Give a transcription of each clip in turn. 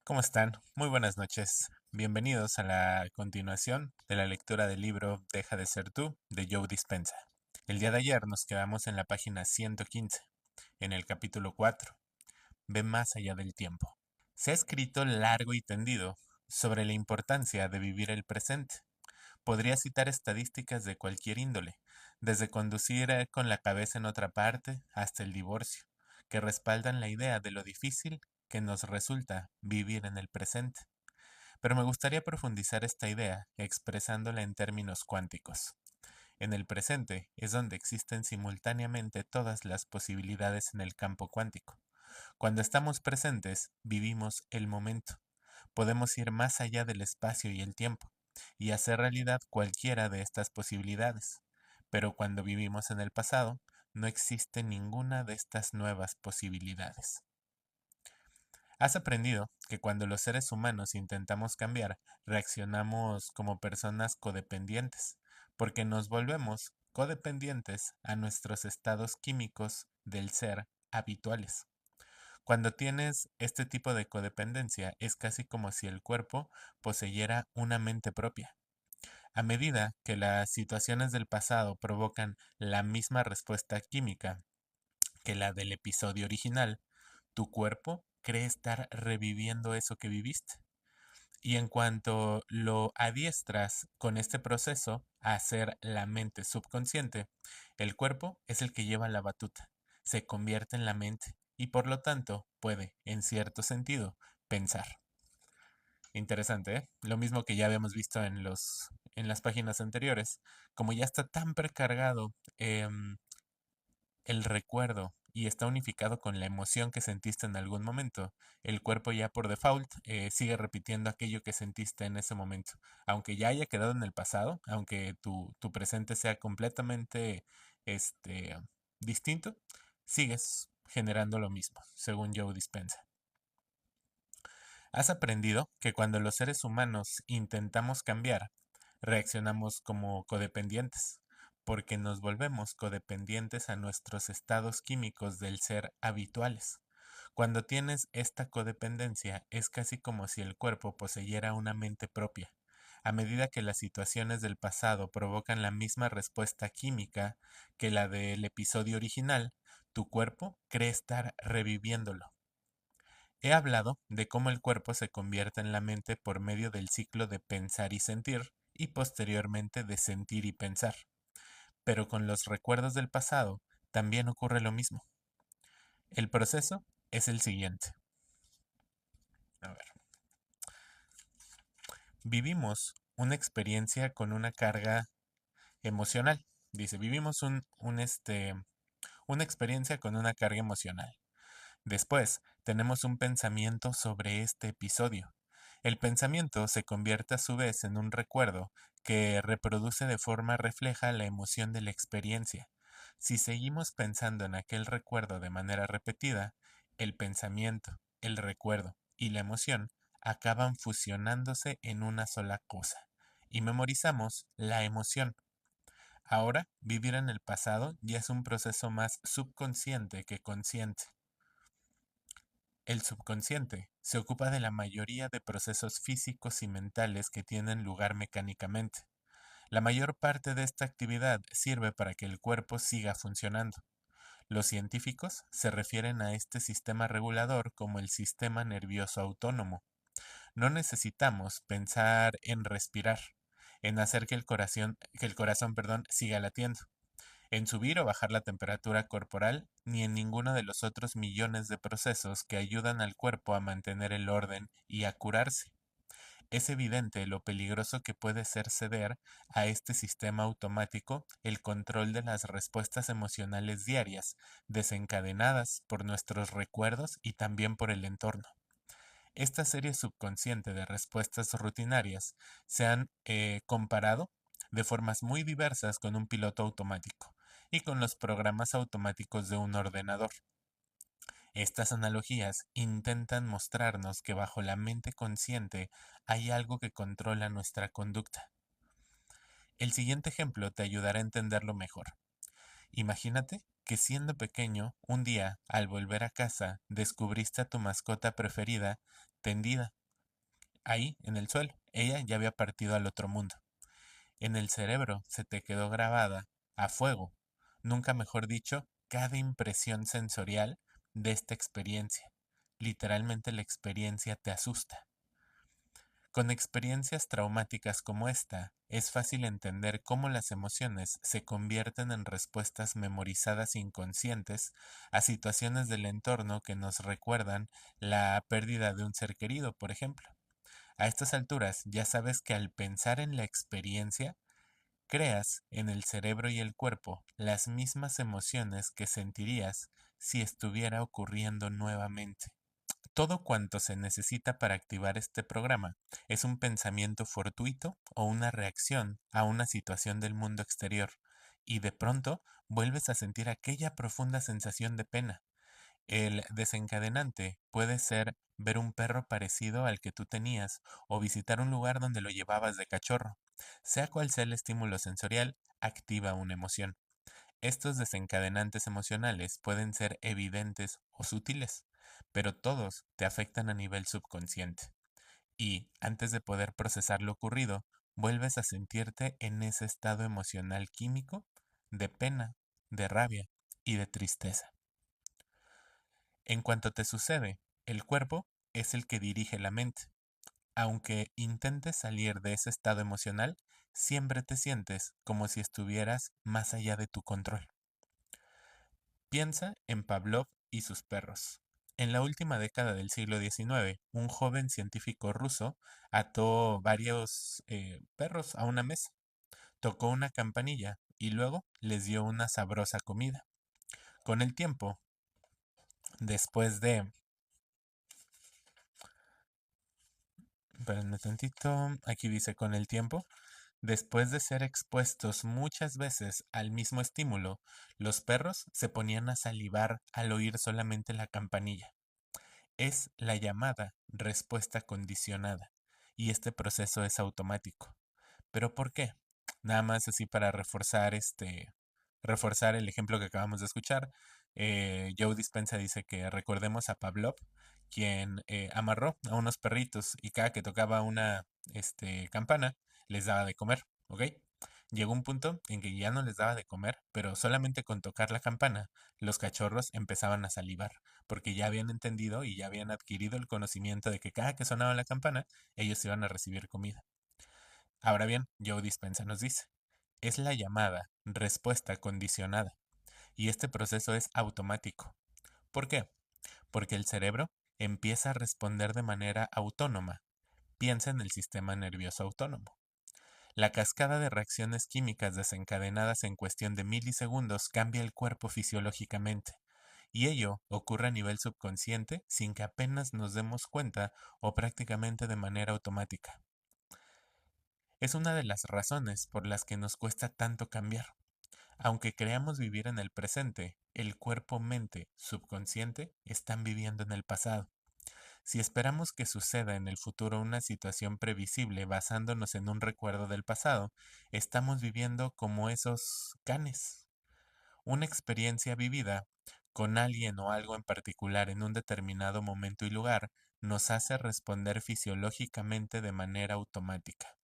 ¿Cómo están? Muy buenas noches. Bienvenidos a la continuación de la lectura del libro Deja de ser tú de Joe Dispenza. El día de ayer nos quedamos en la página 115, en el capítulo 4. Ve más allá del tiempo. Se ha escrito largo y tendido sobre la importancia de vivir el presente. Podría citar estadísticas de cualquier índole, desde conducir con la cabeza en otra parte hasta el divorcio, que respaldan la idea de lo difícil que nos resulta vivir en el presente. Pero me gustaría profundizar esta idea expresándola en términos cuánticos. En el presente es donde existen simultáneamente todas las posibilidades en el campo cuántico. Cuando estamos presentes, vivimos el momento. Podemos ir más allá del espacio y el tiempo y hacer realidad cualquiera de estas posibilidades. Pero cuando vivimos en el pasado, no existe ninguna de estas nuevas posibilidades. Has aprendido que cuando los seres humanos intentamos cambiar, reaccionamos como personas codependientes, porque nos volvemos codependientes a nuestros estados químicos del ser habituales. Cuando tienes este tipo de codependencia, es casi como si el cuerpo poseyera una mente propia. A medida que las situaciones del pasado provocan la misma respuesta química que la del episodio original, tu cuerpo cree estar reviviendo eso que viviste. Y en cuanto lo adiestras con este proceso a hacer la mente subconsciente, el cuerpo es el que lleva la batuta, se convierte en la mente y por lo tanto puede, en cierto sentido, pensar. Interesante, ¿eh? Lo mismo que ya habíamos visto en las páginas anteriores, como ya está tan precargado el recuerdo y está unificado con la emoción que sentiste en algún momento, el cuerpo ya por default sigue repitiendo aquello que sentiste en ese momento. Aunque ya haya quedado en el pasado, aunque tu presente sea completamente este, distinto, sigues generando lo mismo, según Joe Dispenza. Has aprendido que cuando los seres humanos intentamos cambiar, reaccionamos como codependientes, porque nos volvemos codependientes a nuestros estados químicos del ser habituales. Cuando tienes esta codependencia, es casi como si el cuerpo poseyera una mente propia. A medida que las situaciones del pasado provocan la misma respuesta química que la del episodio original, tu cuerpo cree estar reviviéndolo. He hablado de cómo el cuerpo se convierte en la mente por medio del ciclo de pensar y sentir, y posteriormente de sentir y pensar. Pero con los recuerdos del pasado también ocurre lo mismo. El proceso es el siguiente. A ver. Vivimos una experiencia con una carga emocional. Dice, vivimos una experiencia con una carga emocional. Después, tenemos un pensamiento sobre este episodio. El pensamiento se convierte a su vez en un recuerdo que reproduce de forma refleja la emoción de la experiencia. Si seguimos pensando en aquel recuerdo de manera repetida, el pensamiento, el recuerdo y la emoción acaban fusionándose en una sola cosa y memorizamos la emoción. Ahora, vivir en el pasado ya es un proceso más subconsciente que consciente. El subconsciente se ocupa de la mayoría de procesos físicos y mentales que tienen lugar mecánicamente. La mayor parte de esta actividad sirve para que el cuerpo siga funcionando. Los científicos se refieren a este sistema regulador como el sistema nervioso autónomo. No necesitamos pensar en respirar, en hacer que el corazón, siga latiendo, en subir o bajar la temperatura corporal, ni en ninguno de los otros millones de procesos que ayudan al cuerpo a mantener el orden y a curarse. Es evidente lo peligroso que puede ser ceder a este sistema automático el control de las respuestas emocionales diarias, desencadenadas por nuestros recuerdos y también por el entorno. Esta serie subconsciente de respuestas rutinarias se han comparado de formas muy diversas con un piloto automático y con los programas automáticos de un ordenador. Estas analogías intentan mostrarnos que bajo la mente consciente hay algo que controla nuestra conducta. El siguiente ejemplo te ayudará a entenderlo mejor. Imagínate que siendo pequeño, un día, al volver a casa, descubriste a tu mascota preferida tendida, ahí, en el suelo. Ella ya había partido al otro mundo. En el cerebro se te quedó grabada, a fuego, nunca mejor dicho, cada impresión sensorial de esta experiencia. Literalmente la experiencia te asusta. Con experiencias traumáticas como esta, es fácil entender cómo las emociones se convierten en respuestas memorizadas inconscientes a situaciones del entorno que nos recuerdan la pérdida de un ser querido, por ejemplo. A estas alturas ya sabes que al pensar en la experiencia, creas en el cerebro y el cuerpo las mismas emociones que sentirías si estuviera ocurriendo nuevamente. Todo cuanto se necesita para activar este programa es un pensamiento fortuito o una reacción a una situación del mundo exterior, y de pronto vuelves a sentir aquella profunda sensación de pena. El desencadenante puede ser ver un perro parecido al que tú tenías o visitar un lugar donde lo llevabas de cachorro. Sea cual sea el estímulo sensorial, activa una emoción. Estos desencadenantes emocionales pueden ser evidentes o sutiles, pero todos te afectan a nivel subconsciente. Y antes de poder procesar lo ocurrido, vuelves a sentirte en ese estado emocional químico de pena, de rabia y de tristeza. En cuanto te sucede, el cuerpo es el que dirige la mente. Aunque intentes salir de ese estado emocional, siempre te sientes como si estuvieras más allá de tu control. Piensa en Pavlov y sus perros. En la última década del siglo XIX, un joven científico ruso ató varios perros a una mesa, tocó una campanilla y luego les dio una sabrosa comida. Con el tiempo, después de... Espérenme tantito, aquí dice con el tiempo. Después de ser expuestos muchas veces al mismo estímulo, los perros se ponían a salivar al oír solamente la campanilla. Es la llamada respuesta condicionada, y este proceso es automático. ¿Pero por qué? Nada más así para reforzar el ejemplo que acabamos de escuchar. Joe Dispenza dice que recordemos a Pavlov, quien amarró a unos perritos y cada que tocaba una campana les daba de comer, ¿ok? Llegó un punto en que ya no les daba de comer, pero solamente con tocar la campana, los cachorros empezaban a salivar, porque ya habían entendido y ya habían adquirido el conocimiento de que cada que sonaba la campana, ellos iban a recibir comida. Ahora bien, Joe Dispenza nos dice, es la llamada respuesta condicionada, y este proceso es automático. ¿Por qué? Porque el cerebro empieza a responder de manera autónoma. Piensa en el sistema nervioso autónomo. La cascada de reacciones químicas desencadenadas en cuestión de milisegundos cambia el cuerpo fisiológicamente, y ello ocurre a nivel subconsciente sin que apenas nos demos cuenta o prácticamente de manera automática. Es una de las razones por las que nos cuesta tanto cambiar. Aunque creamos vivir en el presente, el cuerpo-mente subconsciente están viviendo en el pasado. Si esperamos que suceda en el futuro una situación previsible basándonos en un recuerdo del pasado, estamos viviendo como esos canes. Una experiencia vivida con alguien o algo en particular en un determinado momento y lugar nos hace responder fisiológicamente de manera automática.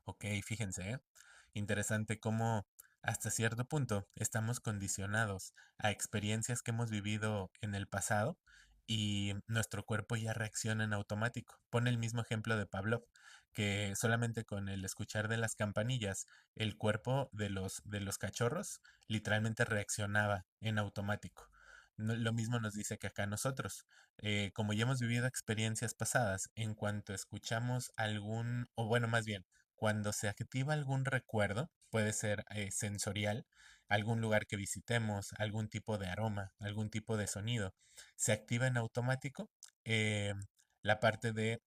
Ok, fíjense, ¿eh? Interesante cómo hasta cierto punto estamos condicionados a experiencias que hemos vivido en el pasado y nuestro cuerpo ya reacciona en automático. Pone el mismo ejemplo de Pavlov, que solamente con el escuchar de las campanillas, el cuerpo de los cachorros literalmente reaccionaba en automático. Lo mismo nos dice que acá nosotros. Como ya hemos vivido experiencias pasadas, en cuanto escuchamos algún, o bueno, más bien, cuando se activa algún recuerdo, puede ser sensorial, algún lugar que visitemos, algún tipo de aroma, algún tipo de sonido, se activa en automático eh, la parte de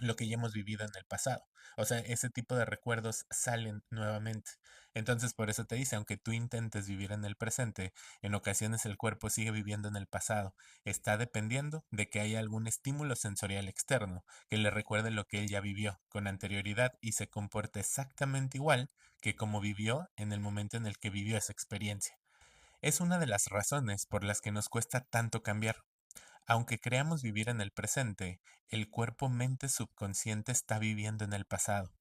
lo que ya hemos vivido en el pasado. O sea, ese tipo de recuerdos salen nuevamente. Entonces, por eso te dice, aunque tú intentes vivir en el presente, en ocasiones el cuerpo sigue viviendo en el pasado. Está dependiendo de que haya algún estímulo sensorial externo que le recuerde lo que él ya vivió con anterioridad y se comporte exactamente igual que como vivió en el momento en el que vivió esa experiencia. Es una de las razones por las que nos cuesta tanto cambiar. Aunque creamos vivir en el presente, el cuerpo-mente subconsciente está viviendo en el pasado.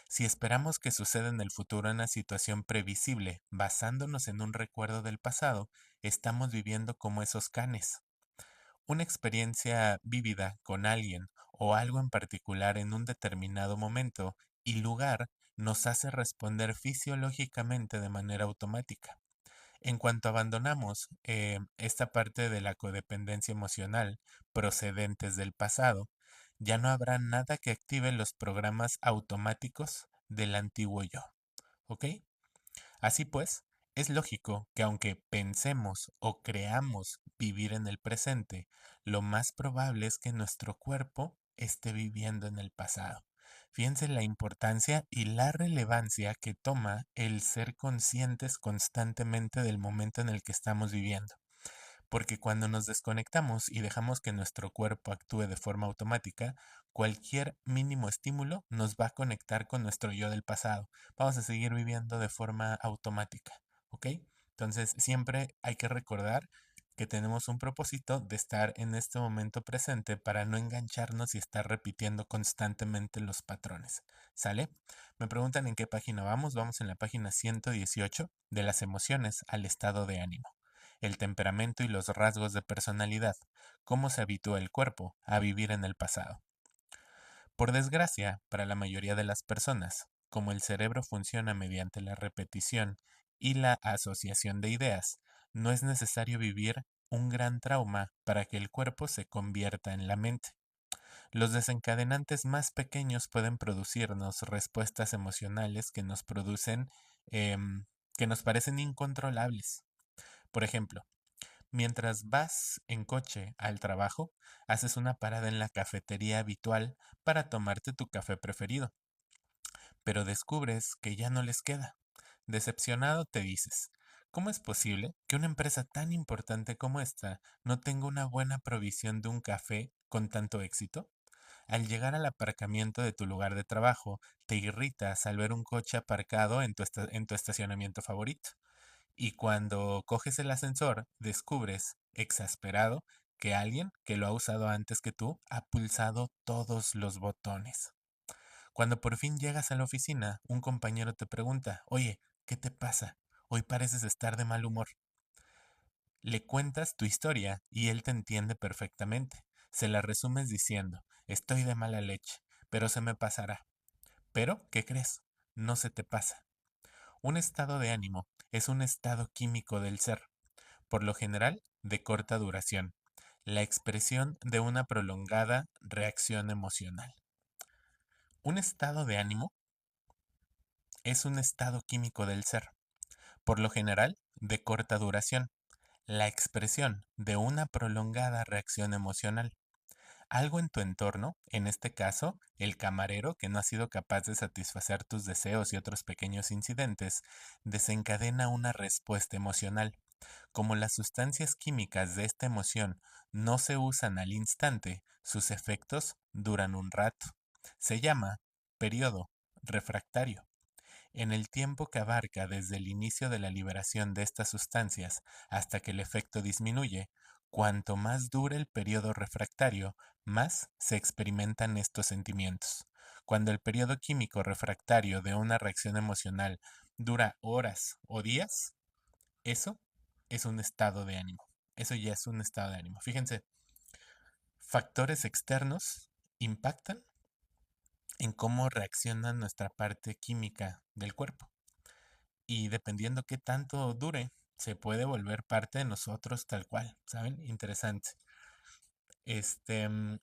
Si esperamos que suceda en el futuro una situación previsible basándonos en un recuerdo del pasado, estamos viviendo como esos canes. Una experiencia vívida con alguien o algo en particular en un determinado momento y lugar nos hace responder fisiológicamente de manera automática. En cuanto abandonamos esta parte de la codependencia emocional procedentes del pasado, ya no habrá nada que active los programas automáticos del antiguo yo. ¿Ok? Así pues, es lógico que aunque pensemos o creamos vivir en el presente, lo más probable es que nuestro cuerpo esté viviendo en el pasado. Fíjense la importancia y la relevancia que toma el ser conscientes constantemente del momento en el que estamos viviendo. Porque cuando nos desconectamos y dejamos que nuestro cuerpo actúe de forma automática, cualquier mínimo estímulo nos va a conectar con nuestro yo del pasado. Vamos a seguir viviendo de forma automática, ¿ok? Entonces siempre hay que recordar que tenemos un propósito de estar en este momento presente para no engancharnos y estar repitiendo constantemente los patrones. ¿Sale? Me preguntan en qué página vamos. Vamos en la página 118 de las emociones al estado de ánimo, el temperamento y los rasgos de personalidad, cómo se habitúa el cuerpo a vivir en el pasado. Por desgracia, para la mayoría de las personas, como el cerebro funciona mediante la repetición y la asociación de ideas, no es necesario vivir un gran trauma para que el cuerpo se convierta en la mente. Los desencadenantes más pequeños pueden producirnos respuestas emocionales que nos producen, que nos parecen incontrolables. Por ejemplo, mientras vas en coche al trabajo, haces una parada en la cafetería habitual para tomarte tu café preferido, pero descubres que ya no les queda. Decepcionado te dices, ¿cómo es posible que una empresa tan importante como esta no tenga una buena provisión de un café con tanto éxito? Al llegar al aparcamiento de tu lugar de trabajo, te irritas al ver un coche aparcado en tu estacionamiento favorito. Y cuando coges el ascensor, descubres, exasperado, que alguien que lo ha usado antes que tú ha pulsado todos los botones. Cuando por fin llegas a la oficina, un compañero te pregunta, oye, ¿qué te pasa? Hoy pareces estar de mal humor. Le cuentas tu historia y él te entiende perfectamente. Se la resumes diciendo, estoy de mala leche, pero se me pasará. Pero, ¿qué crees? No se te pasa. Un estado de ánimo es un estado químico del ser, por lo general de corta duración, la expresión de una prolongada reacción emocional. Un estado de ánimo es un estado químico del ser, por lo general de corta duración, la expresión de una prolongada reacción emocional. Algo en tu entorno, en este caso, el camarero que no ha sido capaz de satisfacer tus deseos y otros pequeños incidentes, desencadena una respuesta emocional. Como las sustancias químicas de esta emoción no se usan al instante, sus efectos duran un rato. Se llama periodo refractario. En el tiempo que abarca desde el inicio de la liberación de estas sustancias hasta que el efecto disminuye, cuanto más dura el periodo refractario, más se experimentan estos sentimientos. Cuando el periodo químico refractario de una reacción emocional dura horas o días, eso es un estado de ánimo. Eso ya es un estado de ánimo. Fíjense, factores externos impactan en cómo reacciona nuestra parte química del cuerpo. Y dependiendo qué tanto dure, se puede volver parte de nosotros tal cual, ¿saben? Interesante. Este, mm,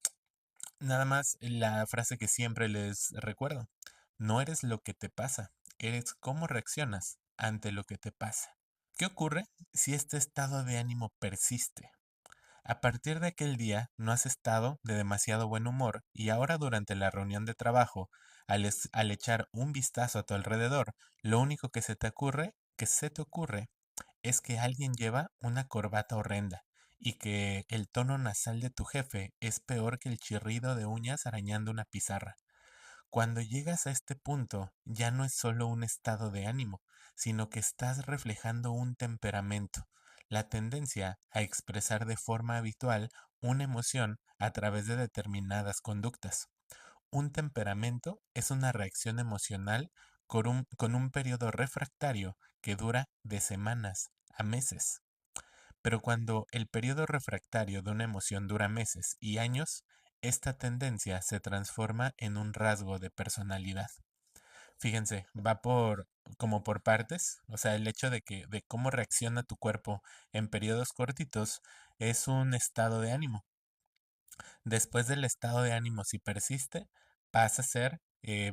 Nada más la frase que siempre les recuerdo. No eres lo que te pasa, eres cómo reaccionas ante lo que te pasa. ¿Qué ocurre si este estado de ánimo persiste? A partir de aquel día no has estado de demasiado buen humor y ahora durante la reunión de trabajo, al echar un vistazo a tu alrededor, lo único que se te ocurre es que alguien lleva una corbata horrenda y que el tono nasal de tu jefe es peor que el chirrido de uñas arañando una pizarra. Cuando llegas a este punto, ya no es solo un estado de ánimo, sino que estás reflejando un temperamento. la tendencia a expresar de forma habitual una emoción a través de determinadas conductas. Un temperamento es una reacción emocional con un periodo refractario que dura de semanas a meses. Pero cuando el periodo refractario de una emoción dura meses y años, esta tendencia se transforma en un rasgo de personalidad. Fíjense, va como por partes, o sea, el hecho de cómo reacciona tu cuerpo en periodos cortitos es un estado de ánimo. Después del estado de ánimo, si persiste, pasa a ser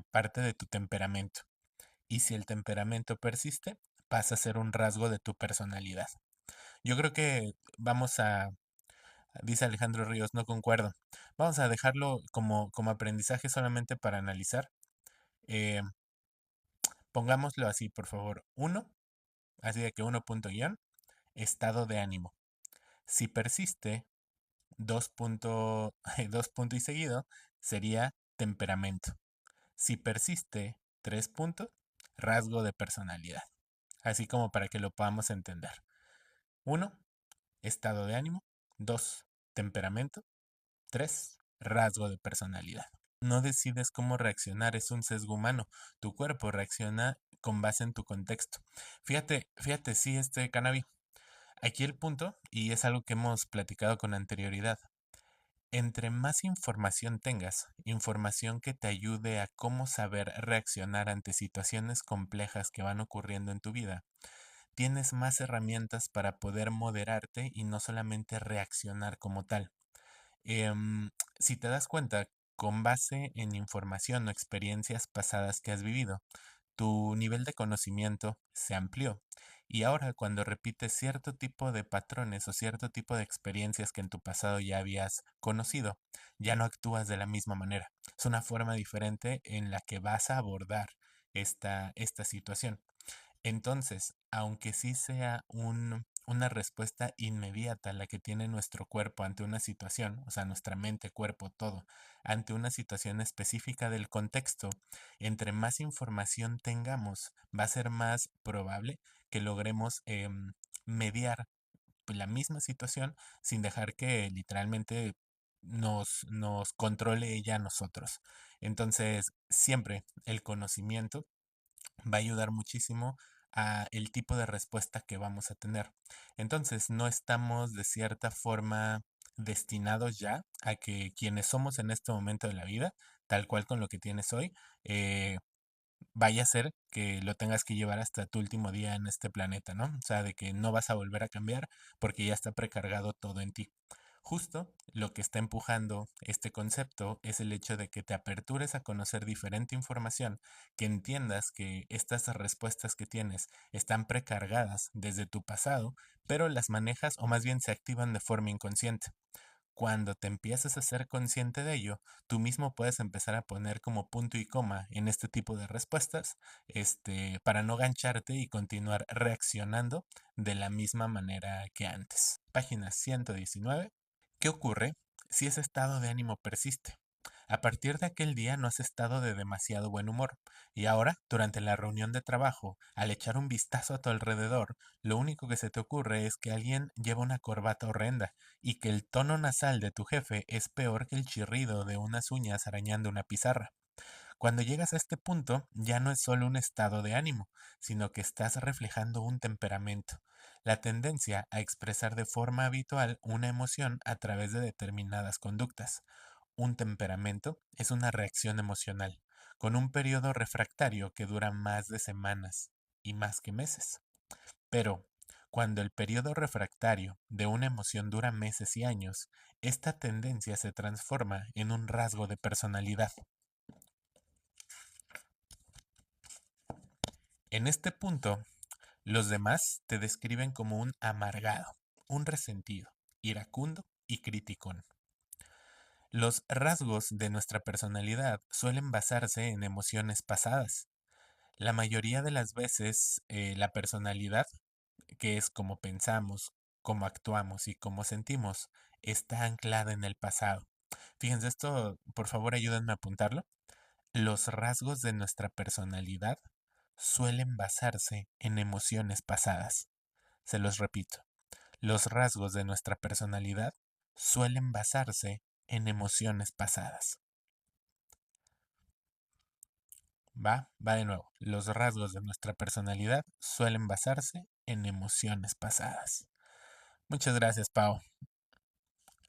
parte de tu temperamento. Y si el temperamento persiste, pasa a ser un rasgo de tu personalidad. Yo creo que dice Alejandro Ríos, no concuerdo. Vamos a dejarlo como aprendizaje solamente para analizar. Eh, Pongámoslo así, por favor. Uno, así de que uno punto guión, estado de ánimo. Si persiste, dos punto, dos punto y seguido, sería temperamento. Si persiste, tres puntos, rasgo de personalidad. Así como para que lo podamos entender. Uno, estado de ánimo. Dos, temperamento. Tres, rasgo de personalidad. No decides cómo reaccionar, es un sesgo humano. Tu cuerpo reacciona con base en tu contexto. Fíjate, sí, cannabis. Aquí el punto, y es algo que hemos platicado con anterioridad, entre más información tengas, información que te ayude a cómo saber reaccionar ante situaciones complejas que van ocurriendo en tu vida, tienes más herramientas para poder moderarte y no solamente reaccionar como tal. Si te das cuenta, con base en información o experiencias pasadas que has vivido, tu nivel de conocimiento se amplió. Y ahora cuando repites cierto tipo de patrones o cierto tipo de experiencias que en tu pasado ya habías conocido, ya no actúas de la misma manera. Es una forma diferente en la que vas a abordar esta situación. Entonces, aunque sí sea una respuesta inmediata la que tiene nuestro cuerpo ante una situación, o sea, nuestra mente, cuerpo, todo, ante una situación específica del contexto, entre más información tengamos, va a ser más probable que logremos mediar la misma situación sin dejar que literalmente nos controle ella a nosotros. Entonces, siempre el conocimiento va a ayudar muchísimo a el tipo de respuesta que vamos a tener. Entonces, no estamos de cierta forma destinados ya a que quienes somos en este momento de la vida, tal cual con lo que tienes hoy, eh, vaya a ser que lo tengas que llevar hasta tu último día en este planeta, ¿no? O sea, de que no vas a volver a cambiar porque ya está precargado todo en ti. Justo lo que está empujando este concepto es el hecho de que te apertures a conocer diferente información, que entiendas que estas respuestas que tienes están precargadas desde tu pasado, pero las manejas o más bien se activan de forma inconsciente. Cuando te empiezas a ser consciente de ello, tú mismo puedes empezar a poner como punto y coma en este tipo de respuestas, para no gancharte y continuar reaccionando de la misma manera que antes. Página 119. ¿Qué ocurre si ese estado de ánimo persiste? A partir de aquel día no has estado de demasiado buen humor, y ahora, durante la reunión de trabajo, al echar un vistazo a tu alrededor, lo único que se te ocurre es que alguien lleva una corbata horrenda, y que el tono nasal de tu jefe es peor que el chirrido de unas uñas arañando una pizarra. Cuando llegas a este punto, ya no es solo un estado de ánimo, sino que estás reflejando un temperamento, la tendencia a expresar de forma habitual una emoción a través de determinadas conductas. Un temperamento es una reacción emocional, con un periodo refractario que dura más de semanas y más que meses. Pero, cuando el periodo refractario de una emoción dura meses y años, esta tendencia se transforma en un rasgo de personalidad. En este punto, los demás te describen como un amargado, un resentido, iracundo y criticón. Los rasgos de nuestra personalidad suelen basarse en emociones pasadas. La mayoría de las veces, la personalidad, que es como pensamos, cómo actuamos y cómo sentimos, está anclada en el pasado. Fíjense esto, por favor ayúdenme a apuntarlo. Los rasgos de nuestra personalidad suelen basarse en emociones pasadas. Se los repito. Los rasgos de nuestra personalidad suelen basarse en emociones pasadas. Va de nuevo. Los rasgos de nuestra personalidad suelen basarse en emociones pasadas. Muchas gracias, Pau.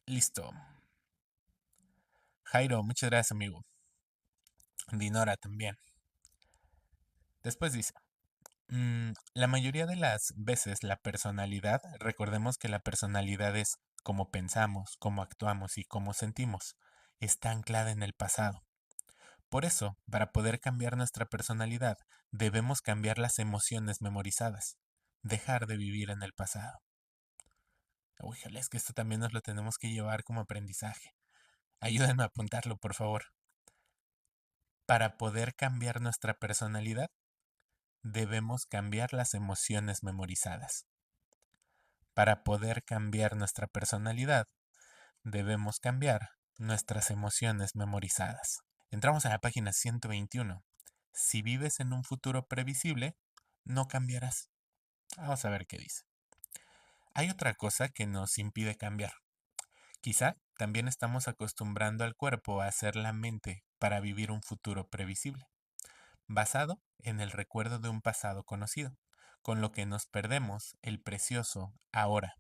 Listo. Jairo, muchas gracias, amigo. Dinora también. Después dice, la mayoría de las veces la personalidad, recordemos que la personalidad es cómo pensamos, cómo actuamos y cómo sentimos, está anclada en el pasado. Por eso, para poder cambiar nuestra personalidad, debemos cambiar las emociones memorizadas, dejar de vivir en el pasado. Híjole, es que esto también nos lo tenemos que llevar como aprendizaje. Ayúdenme a apuntarlo, por favor. Para poder cambiar nuestra personalidad, debemos cambiar las emociones memorizadas. Para poder cambiar nuestra personalidad, debemos cambiar nuestras emociones memorizadas. Entramos a la página 121. Si vives en un futuro previsible, no cambiarás. Vamos a ver qué dice. Hay otra cosa que nos impide cambiar. Quizá también estamos acostumbrando al cuerpo a hacer la mente para vivir un futuro previsible, basado en el recuerdo de un pasado conocido, con lo que nos perdemos el precioso ahora.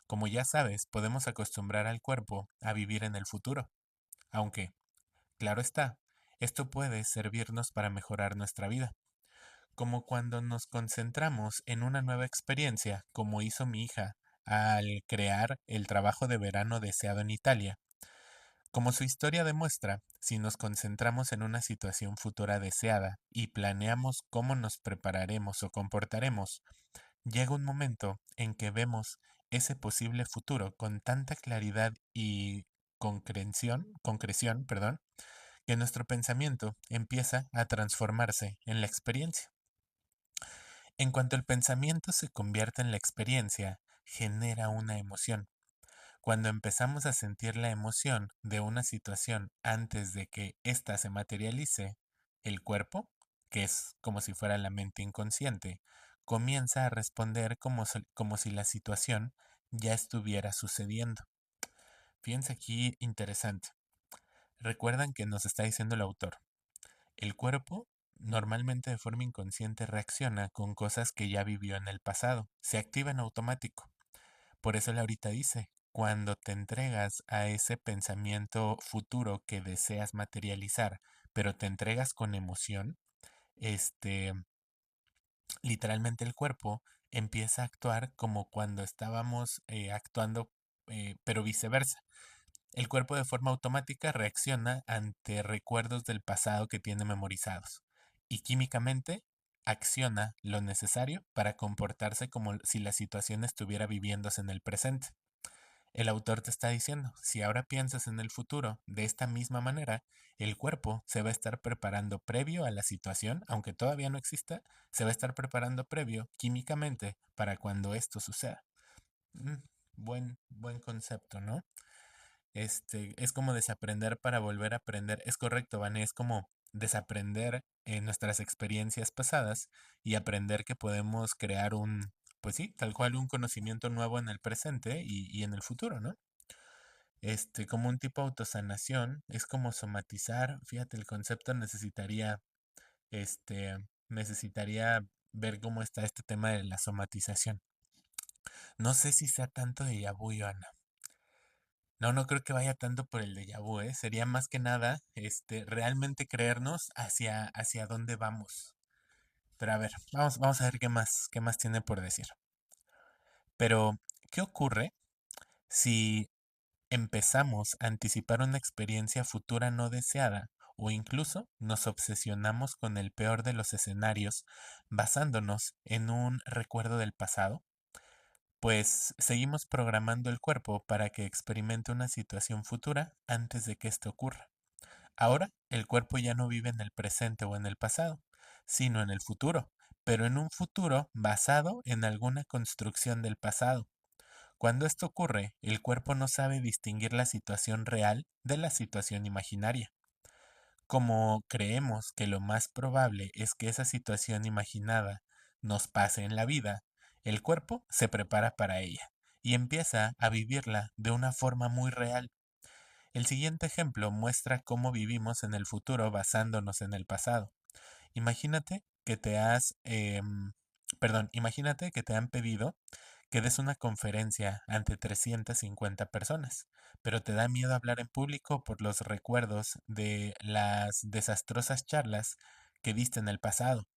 Como ya sabes, podemos acostumbrar al cuerpo a vivir en el futuro, aunque, claro está, esto puede servirnos para mejorar nuestra vida, como cuando nos concentramos en una nueva experiencia, como hizo mi hija al crear el trabajo de verano deseado en Italia. Como su historia demuestra, si nos concentramos en una situación futura deseada y planeamos cómo nos prepararemos o comportaremos, llega un momento en que vemos ese posible futuro con tanta claridad y concreción, perdón, que nuestro pensamiento empieza a transformarse en la experiencia. En cuanto el pensamiento se convierte en la experiencia, genera una emoción. Cuando empezamos a sentir la emoción de una situación antes de que ésta se materialice, el cuerpo, que es como si fuera la mente inconsciente, comienza a responder como si la situación ya estuviera sucediendo. Fíjense aquí interesante. Recuerdan que nos está diciendo el autor. El cuerpo normalmente de forma inconsciente reacciona con cosas que ya vivió en el pasado. Se activa en automático. Por eso él ahorita dice, cuando te entregas a ese pensamiento futuro que deseas materializar, pero te entregas con emoción, este, literalmente el cuerpo empieza a actuar como cuando estábamos actuando, pero viceversa. El cuerpo de forma automática reacciona ante recuerdos del pasado que tiene memorizados y químicamente acciona lo necesario para comportarse como si la situación estuviera viviéndose en el presente. El autor te está diciendo, si ahora piensas en el futuro de esta misma manera, el cuerpo se va a estar preparando previo a la situación, aunque todavía no exista, se va a estar preparando previo químicamente para cuando esto suceda. Mm, buen concepto, ¿no? Es como desaprender para volver a aprender. Es correcto, Vane, es como desaprender nuestras experiencias pasadas y aprender que podemos crear pues sí, tal cual un conocimiento nuevo en el presente y en el futuro, ¿no? Como un tipo de autosanación, es como somatizar. Fíjate, el concepto necesitaría ver cómo está este tema de la somatización. No sé si sea tanto de vu, Joana. No, no creo que vaya tanto por el déjà vu, ¿eh? Sería más que nada, realmente creernos hacia dónde vamos. Pero a ver, vamos a ver qué más tiene por decir. Pero, ¿qué ocurre si empezamos a anticipar una experiencia futura no deseada o incluso nos obsesionamos con el peor de los escenarios basándonos en un recuerdo del pasado? Pues seguimos programando el cuerpo para que experimente una situación futura antes de que esto ocurra. Ahora, el cuerpo ya no vive en el presente o en el pasado, sino en el futuro, pero en un futuro basado en alguna construcción del pasado. Cuando esto ocurre, el cuerpo no sabe distinguir la situación real de la situación imaginaria. Como creemos que lo más probable es que esa situación imaginada nos pase en la vida, el cuerpo se prepara para ella. y empieza a vivirla de una forma muy real. El siguiente ejemplo muestra cómo vivimos en el futuro basándonos en el pasado. Imagínate que te has, imagínate que te han pedido que des una conferencia ante 350 personas, pero te da miedo hablar en público por los recuerdos de las desastrosas charlas que diste en el pasado.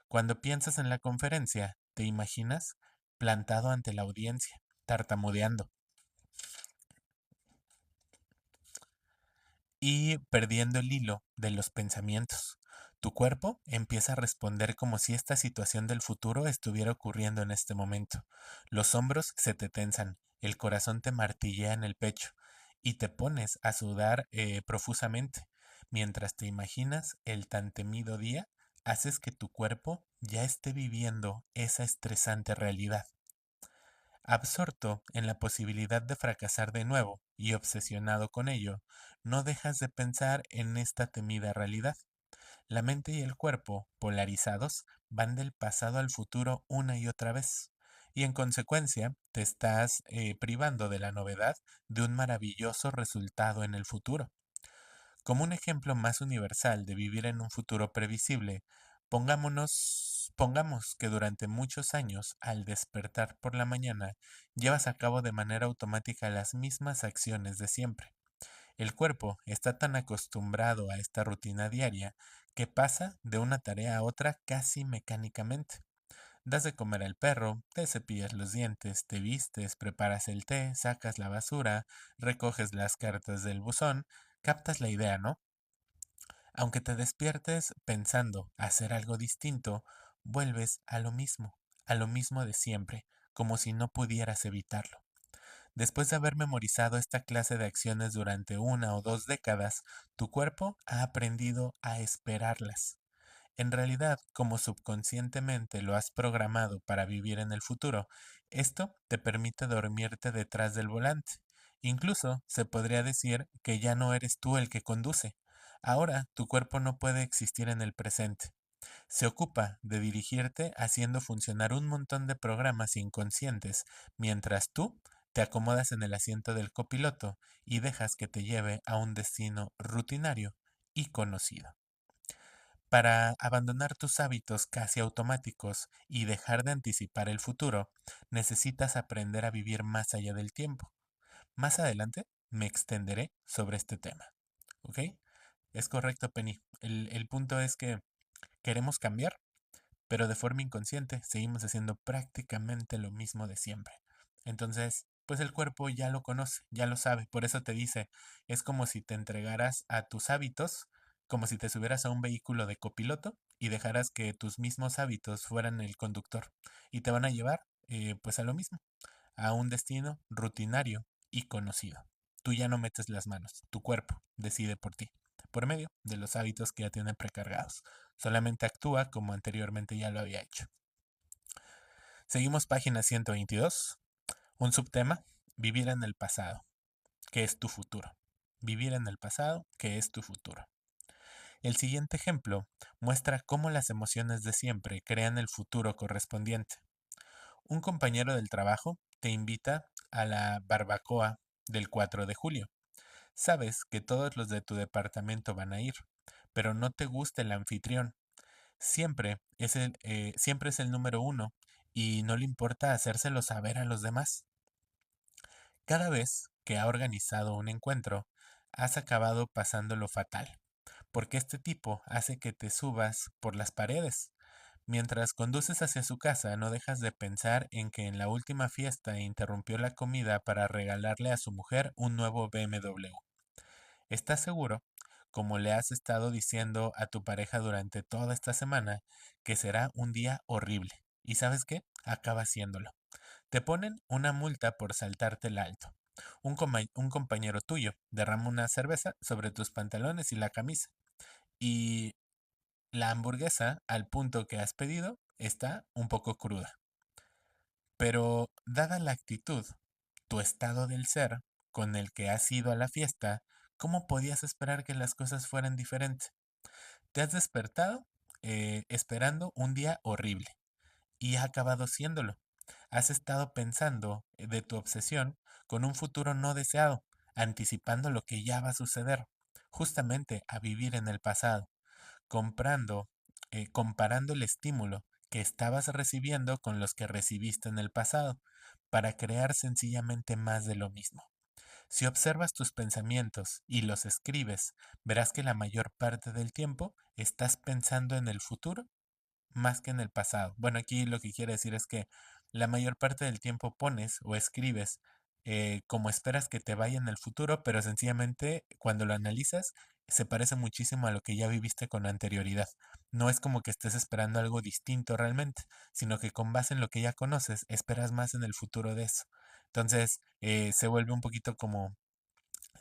Cuando piensas en la conferencia, te imaginas plantado ante la audiencia, tartamudeando y perdiendo el hilo de los pensamientos. Tu cuerpo empieza a responder como si esta situación del futuro estuviera ocurriendo en este momento. Los hombros se te tensan, el corazón te martillea en el pecho y te pones a sudar profusamente. Mientras te imaginas el tan temido día, haces que tu cuerpo ya esté viviendo esa estresante realidad. Absorto en la posibilidad de fracasar de nuevo y obsesionado con ello, no dejas de pensar en esta temida realidad. La mente y el cuerpo, polarizados, van del pasado al futuro una y otra vez, y en consecuencia te estás privando de la novedad de un maravilloso resultado en el futuro. Como un ejemplo más universal de vivir en un futuro previsible, pongamos que durante muchos años, al despertar por la mañana, llevas a cabo de manera automática las mismas acciones de siempre. El cuerpo está tan acostumbrado a esta rutina diaria que pasa de una tarea a otra casi mecánicamente. Das de comer al perro, te cepillas los dientes, te vistes, preparas el té, sacas la basura, recoges las cartas del buzón, captas la idea, ¿no? Aunque te despiertes pensando hacer algo distinto, vuelves a lo mismo de siempre, como si no pudieras evitarlo. Después de haber memorizado esta clase de acciones durante 1 o 2 décadas, tu cuerpo ha aprendido a esperarlas. En realidad, como subconscientemente lo has programado para vivir en el futuro, esto te permite dormirte detrás del volante. Incluso se podría decir que ya no eres tú el que conduce. Ahora tu cuerpo no puede existir en el presente. Se ocupa de dirigirte haciendo funcionar un montón de programas inconscientes, mientras tú te acomodas en el asiento del copiloto y dejas que te lleve a un destino rutinario y conocido. Para abandonar tus hábitos casi automáticos y dejar de anticipar el futuro, necesitas aprender a vivir más allá del tiempo. Más adelante me extenderé sobre este tema. ¿Ok? Es correcto, Penny. El punto es que queremos cambiar, pero de forma inconsciente seguimos haciendo prácticamente lo mismo de siempre. Entonces, pues el cuerpo ya lo conoce, ya lo sabe, por eso te dice, es como si te entregaras a tus hábitos, como si te subieras a un vehículo de copiloto y dejaras que tus mismos hábitos fueran el conductor y te van a llevar pues a lo mismo, a un destino rutinario y conocido. Tú ya no metes las manos, tu cuerpo decide por ti, por medio de los hábitos que ya tienen precargados. Solamente actúa como anteriormente ya lo había hecho. Seguimos página 122. Un subtema, vivir en el pasado, que es tu futuro. Vivir en el pasado, que es tu futuro. El siguiente ejemplo muestra cómo las emociones de siempre crean el futuro correspondiente. Un compañero del trabajo te invita a la barbacoa del 4 de julio. Sabes que todos los de tu departamento van a ir, pero no te gusta el anfitrión. Siempre es el número uno y no le importa hacérselo saber a los demás. Cada vez que ha organizado un encuentro, has acabado pasándolo fatal, porque este tipo hace que te subas por las paredes. Mientras conduces hacia su casa, no dejas de pensar en que en la última fiesta interrumpió la comida para regalarle a su mujer un nuevo BMW. ¿Estás seguro, como le has estado diciendo a tu pareja durante toda esta semana, que será un día horrible? ¿Y sabes qué? Acaba haciéndolo. Te ponen una multa por saltarte el alto. Un compañero tuyo derrama una cerveza sobre tus pantalones y la camisa. Y la hamburguesa, al punto que has pedido, está un poco cruda. Pero dada la actitud, tu estado del ser con el que has ido a la fiesta, ¿cómo podías esperar que las cosas fueran diferentes? Te has despertado esperando un día horrible y ha acabado siéndolo. has estado pensando de tu obsesión con un futuro no deseado, anticipando lo que ya va a suceder, justamente a vivir en el pasado, comprando, comparando el estímulo que estabas recibiendo con los que recibiste en el pasado, para crear sencillamente más de lo mismo. Si observas tus pensamientos y los escribes, verás que la mayor parte del tiempo estás pensando en el futuro más que en el pasado. Bueno, aquí lo que quiere decir es que la mayor parte del tiempo pones o escribes como esperas que te vaya en el futuro, pero sencillamente cuando lo analizas se parece muchísimo a lo que ya viviste con anterioridad. No es como que estés esperando algo distinto realmente, sino que con base en lo que ya conoces, esperas más en el futuro de eso. Entonces, se vuelve un poquito como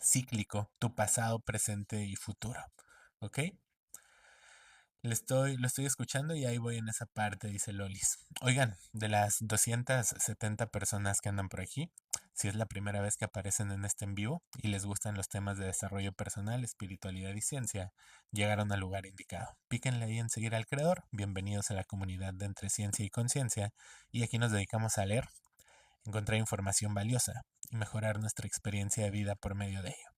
cíclico tu pasado, presente y futuro. ¿Ok? Lo estoy escuchando y ahí voy en esa parte, dice Lolis. Oigan, de las 270 personas que andan por aquí, si es la primera vez que aparecen en este en vivo y les gustan los temas de desarrollo personal, espiritualidad y ciencia, llegaron al lugar indicado. Píquenle ahí en seguir al creador. Bienvenidos a la comunidad de Entre Ciencia y Conciencia. Y aquí nos dedicamos a leer, encontrar información valiosa y mejorar nuestra experiencia de vida por medio de ello.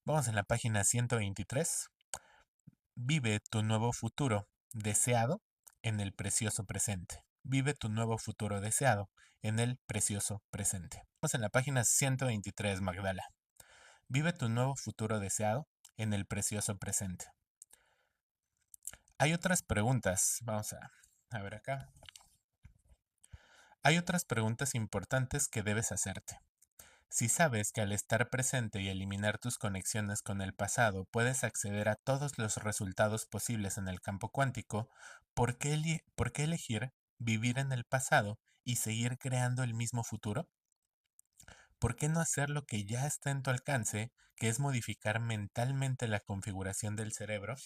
Vamos en la página 123. Vive tu nuevo futuro deseado en el precioso presente. Vive tu nuevo futuro deseado en el precioso presente. Vamos en la página 123, Magdala. Vive tu nuevo futuro deseado en el precioso presente. Hay otras preguntas. Vamos a ver acá. Hay otras preguntas importantes que debes hacerte. Si sabes que al estar presente y eliminar tus conexiones con el pasado puedes acceder a todos los resultados posibles en el campo cuántico, ¿por qué elegir vivir en el pasado y seguir creando el mismo futuro? ¿Por qué no hacer lo que ya está en tu alcance, que es modificar mentalmente la configuración del cerebro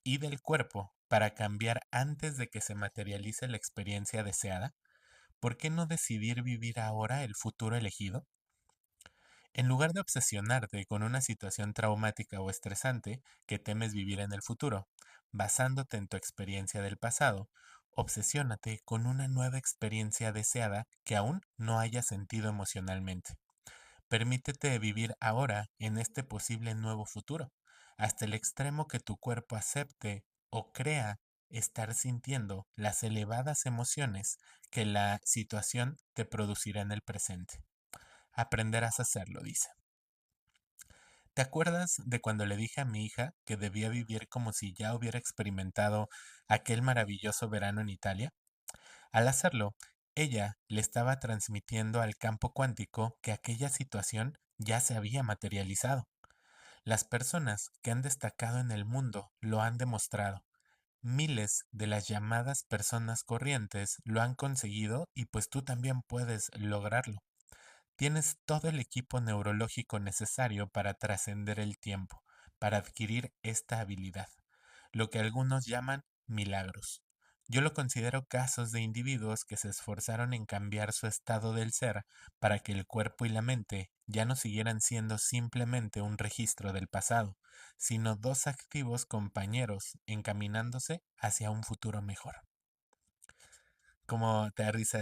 y del cuerpo para cambiar antes de que se materialice la experiencia deseada? ¿Por qué no decidir vivir ahora el futuro elegido? En lugar de obsesionarte con una situación traumática o estresante que temes vivir en el futuro, basándote en tu experiencia del pasado, obsesiónate con una nueva experiencia deseada que aún no hayas sentido emocionalmente. Permítete vivir ahora en este posible nuevo futuro, hasta el extremo que tu cuerpo acepte o crea estar sintiendo las elevadas emociones que la situación te producirá en el presente. Aprenderás a hacerlo, dice. ¿Te acuerdas de cuando le dije a mi hija que debía vivir como si ya hubiera experimentado aquel maravilloso verano en Italia? Al hacerlo, ella le estaba transmitiendo al campo cuántico que aquella situación ya se había materializado. Las personas que han destacado en el mundo lo han demostrado. Miles de las llamadas personas corrientes lo han conseguido y pues tú también puedes lograrlo. Tienes todo el equipo neurológico necesario para trascender el tiempo, para adquirir esta habilidad, lo que algunos llaman milagros. Yo lo considero casos de individuos que se esforzaron en cambiar su estado del ser para que el cuerpo y la mente ya no siguieran siendo simplemente un registro del pasado, sino dos activos compañeros encaminándose hacia un futuro mejor. Como te da risa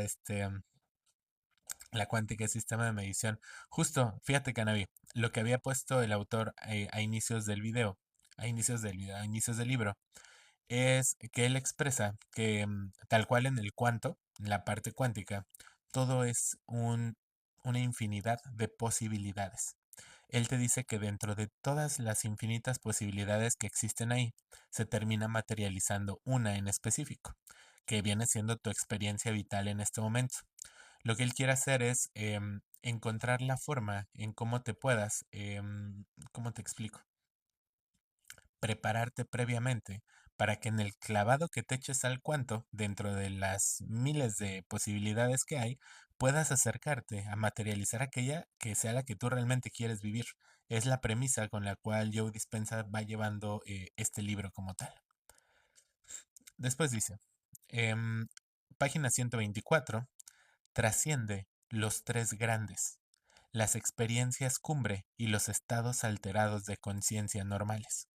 la cuántica es sistema de medición. Justo, fíjate, Canavi, lo que había puesto el autor a inicios del video, a inicios del libro, es que él expresa que tal cual en el cuanto, en la parte cuántica, todo es una infinidad de posibilidades. Él te dice que dentro de todas las infinitas posibilidades que existen ahí, se termina materializando una en específico, que viene siendo tu experiencia vital en este momento. Lo que él quiere hacer es encontrar la forma en cómo te puedas, ¿cómo te explico? Prepararte previamente para que en el clavado que te eches al cuanto, dentro de las miles de posibilidades que hay, puedas acercarte a materializar aquella que sea la que tú realmente quieres vivir. Es la premisa con la cual Joe Dispenza va llevando este libro como tal. Después dice, em, página 124, trasciende los tres grandes, las experiencias cumbre y los estados alterados de conciencia normales.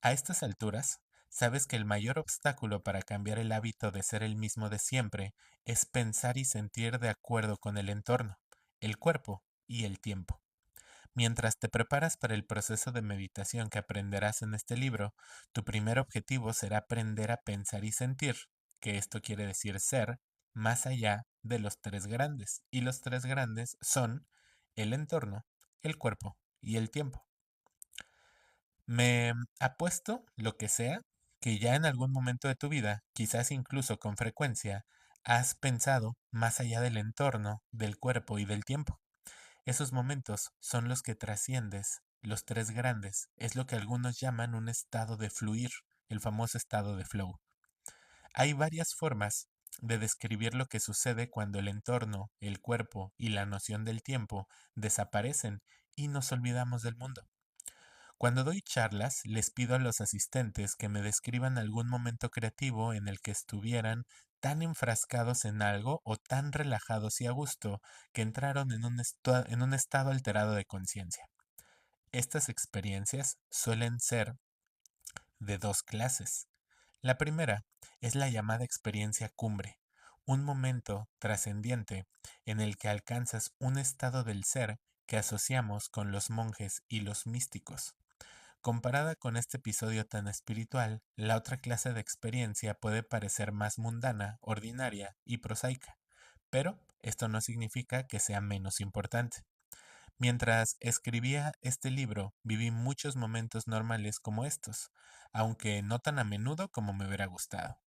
A estas alturas, Sabes que el mayor obstáculo para cambiar el hábito de ser el mismo de siempre es pensar y sentir de acuerdo con el entorno, el cuerpo y el tiempo. Mientras te preparas para el proceso de meditación que aprenderás en este libro, tu primer objetivo será aprender a pensar y sentir, que esto quiere decir ser, más allá de los tres grandes. Y los tres grandes son el entorno, el cuerpo y el tiempo. Me apuesto lo que sea que ya en algún momento de tu vida, quizás incluso con frecuencia, has pensado más allá del entorno, del cuerpo y del tiempo. Esos momentos son los que trasciendes, los tres grandes, es lo que algunos llaman un estado de fluir, el famoso estado de flow. Hay varias formas de describir lo que sucede cuando el entorno, el cuerpo y la noción del tiempo desaparecen y nos olvidamos del mundo. Cuando doy charlas, les pido a los asistentes que me describan algún momento creativo en el que estuvieran tan enfrascados en algo o tan relajados y a gusto que entraron en un estado alterado de conciencia. Estas experiencias suelen ser de dos clases. La primera es la llamada experiencia cumbre, un momento trascendiente en el que alcanzas un estado del ser que asociamos con los monjes y los místicos. Comparada con este episodio tan espiritual, la otra clase de experiencia puede parecer más mundana, ordinaria y prosaica, pero esto no significa que sea menos importante. Mientras escribía este libro, viví muchos momentos normales como estos, aunque no tan a menudo como me hubiera gustado.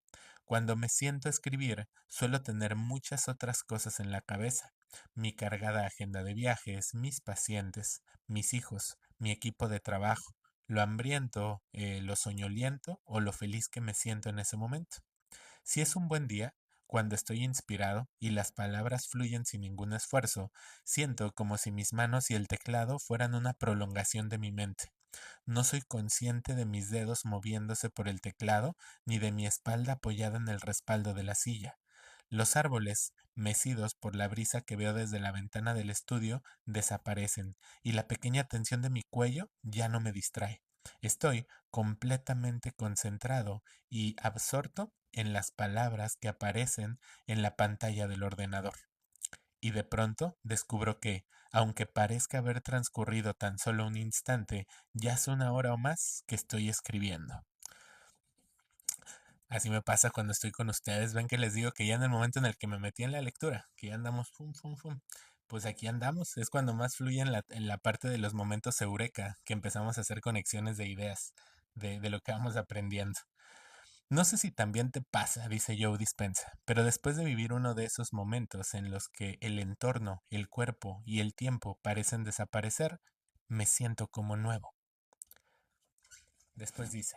Cuando me siento a escribir, suelo tener muchas otras cosas en la cabeza. Mi cargada agenda de viajes, mis pacientes, mis hijos, mi equipo de trabajo, lo hambriento, lo soñoliento o lo feliz que me siento en ese momento. Si es un buen día, cuando estoy inspirado y las palabras fluyen sin ningún esfuerzo, siento como si mis manos y el teclado fueran una prolongación de mi mente. No soy consciente de mis dedos moviéndose por el teclado ni de mi espalda apoyada en el respaldo de la silla. Los árboles, mecidos por la brisa que veo desde la ventana del estudio, desaparecen y la pequeña tensión de mi cuello ya no me distrae. Estoy completamente concentrado y absorto en las palabras que aparecen en la pantalla del ordenador. Y de pronto descubro que, aunque parezca haber transcurrido tan solo un instante, ya hace una hora o más que estoy escribiendo. Así me pasa cuando estoy con ustedes. Ven que les digo que ya en el momento en el que me metí en la lectura, que ya andamos, fum, fum, fum, pues aquí andamos. Es cuando más fluye en la parte de los momentos eureka, que empezamos a hacer conexiones de ideas, de lo que vamos aprendiendo. No sé si también te pasa, dice Joe Dispenza, pero después de vivir uno de esos momentos en los que el entorno, el cuerpo y el tiempo parecen desaparecer, me siento como nuevo. Después dice,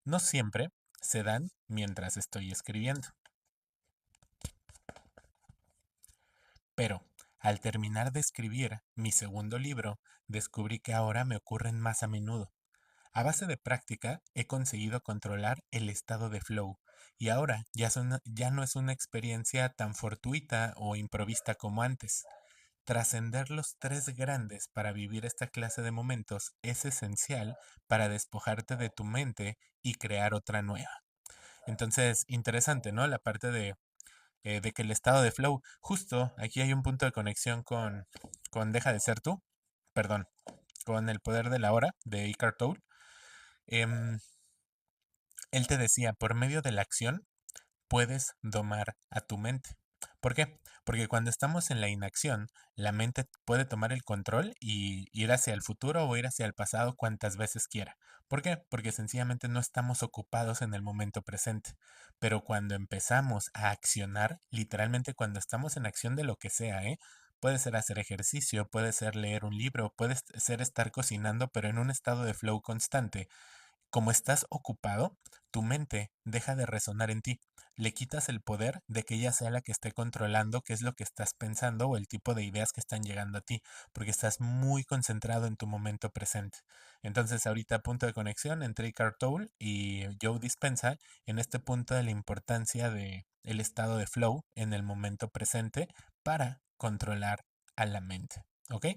no siempre se dan mientras estoy escribiendo, pero al terminar de escribir mi segundo libro, descubrí que ahora me ocurren más a menudo. A base de práctica he conseguido controlar el estado de flow y ahora ya no es una experiencia tan fortuita o improvista como antes. Trascender los tres grandes para vivir esta clase de momentos es esencial para despojarte de tu mente y crear otra nueva. Entonces, interesante, ¿no? La parte de que el estado de flow, justo aquí hay un punto de conexión con Deja de ser tú, perdón, con El poder de la hora de Eckhart Tolle. Em, Él te decía, por medio de la acción puedes domar a tu mente. ¿Por qué? Porque cuando estamos en la inacción, la mente puede tomar el control y ir hacia el futuro o ir hacia el pasado cuantas veces quiera. ¿Por qué? Porque sencillamente no estamos ocupados en el momento presente. Pero cuando empezamos a accionar, literalmente cuando estamos en acción de lo que sea, ¿eh? Puede ser hacer ejercicio, puede ser leer un libro, puede ser estar cocinando, pero en un estado de flow constante. Como estás ocupado, tu mente deja de resonar en ti. Le quitas el poder de que ella sea la que esté controlando qué es lo que estás pensando o el tipo de ideas que están llegando a ti, porque estás muy concentrado en tu momento presente. Entonces, ahorita punto de conexión entre Eckhart Tolle y Joe Dispenza en este punto de la importancia de el estado de flow en el momento presente para controlar a la mente. ¿Ok?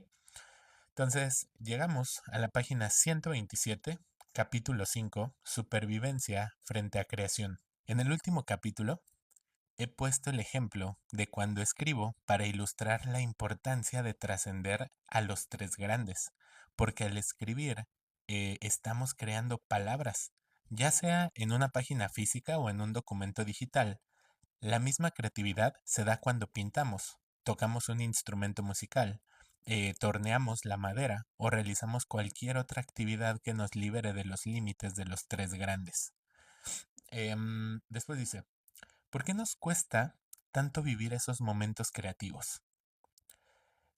Entonces, llegamos a la página 127, Capítulo 5. Supervivencia frente a creación. En el último capítulo he puesto el ejemplo de cuando escribo para ilustrar la importancia de trascender a los tres grandes, porque al escribir estamos creando palabras, ya sea en una página física o en un documento digital. La misma creatividad se da cuando pintamos, tocamos un instrumento musical, torneamos la madera o realizamos cualquier otra actividad que nos libere de los límites de los tres grandes. Después dice, ¿por qué nos cuesta tanto vivir esos momentos creativos?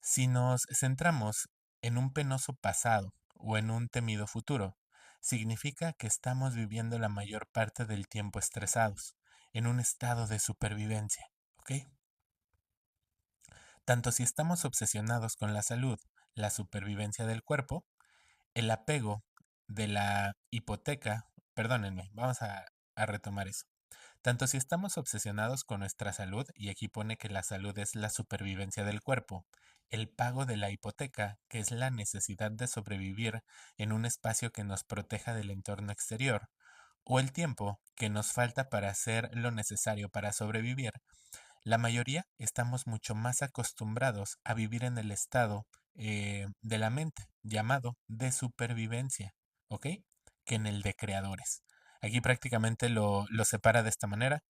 Si nos centramos en un penoso pasado o en un temido futuro, significa que estamos viviendo la mayor parte del tiempo estresados, en un estado de supervivencia, ¿ok? Tanto si estamos obsesionados con la salud, la supervivencia del cuerpo, el apego de la hipoteca, perdónenme, vamos a retomar eso. Tanto si estamos obsesionados con nuestra salud, y aquí pone que la salud es la supervivencia del cuerpo, el pago de la hipoteca, que es la necesidad de sobrevivir en un espacio que nos proteja del entorno exterior, o el tiempo que nos falta para hacer lo necesario para sobrevivir, la mayoría estamos mucho más acostumbrados a vivir en el estado de la mente, llamado de supervivencia, ¿ok? Que en el de creadores. Aquí prácticamente lo separa de esta manera.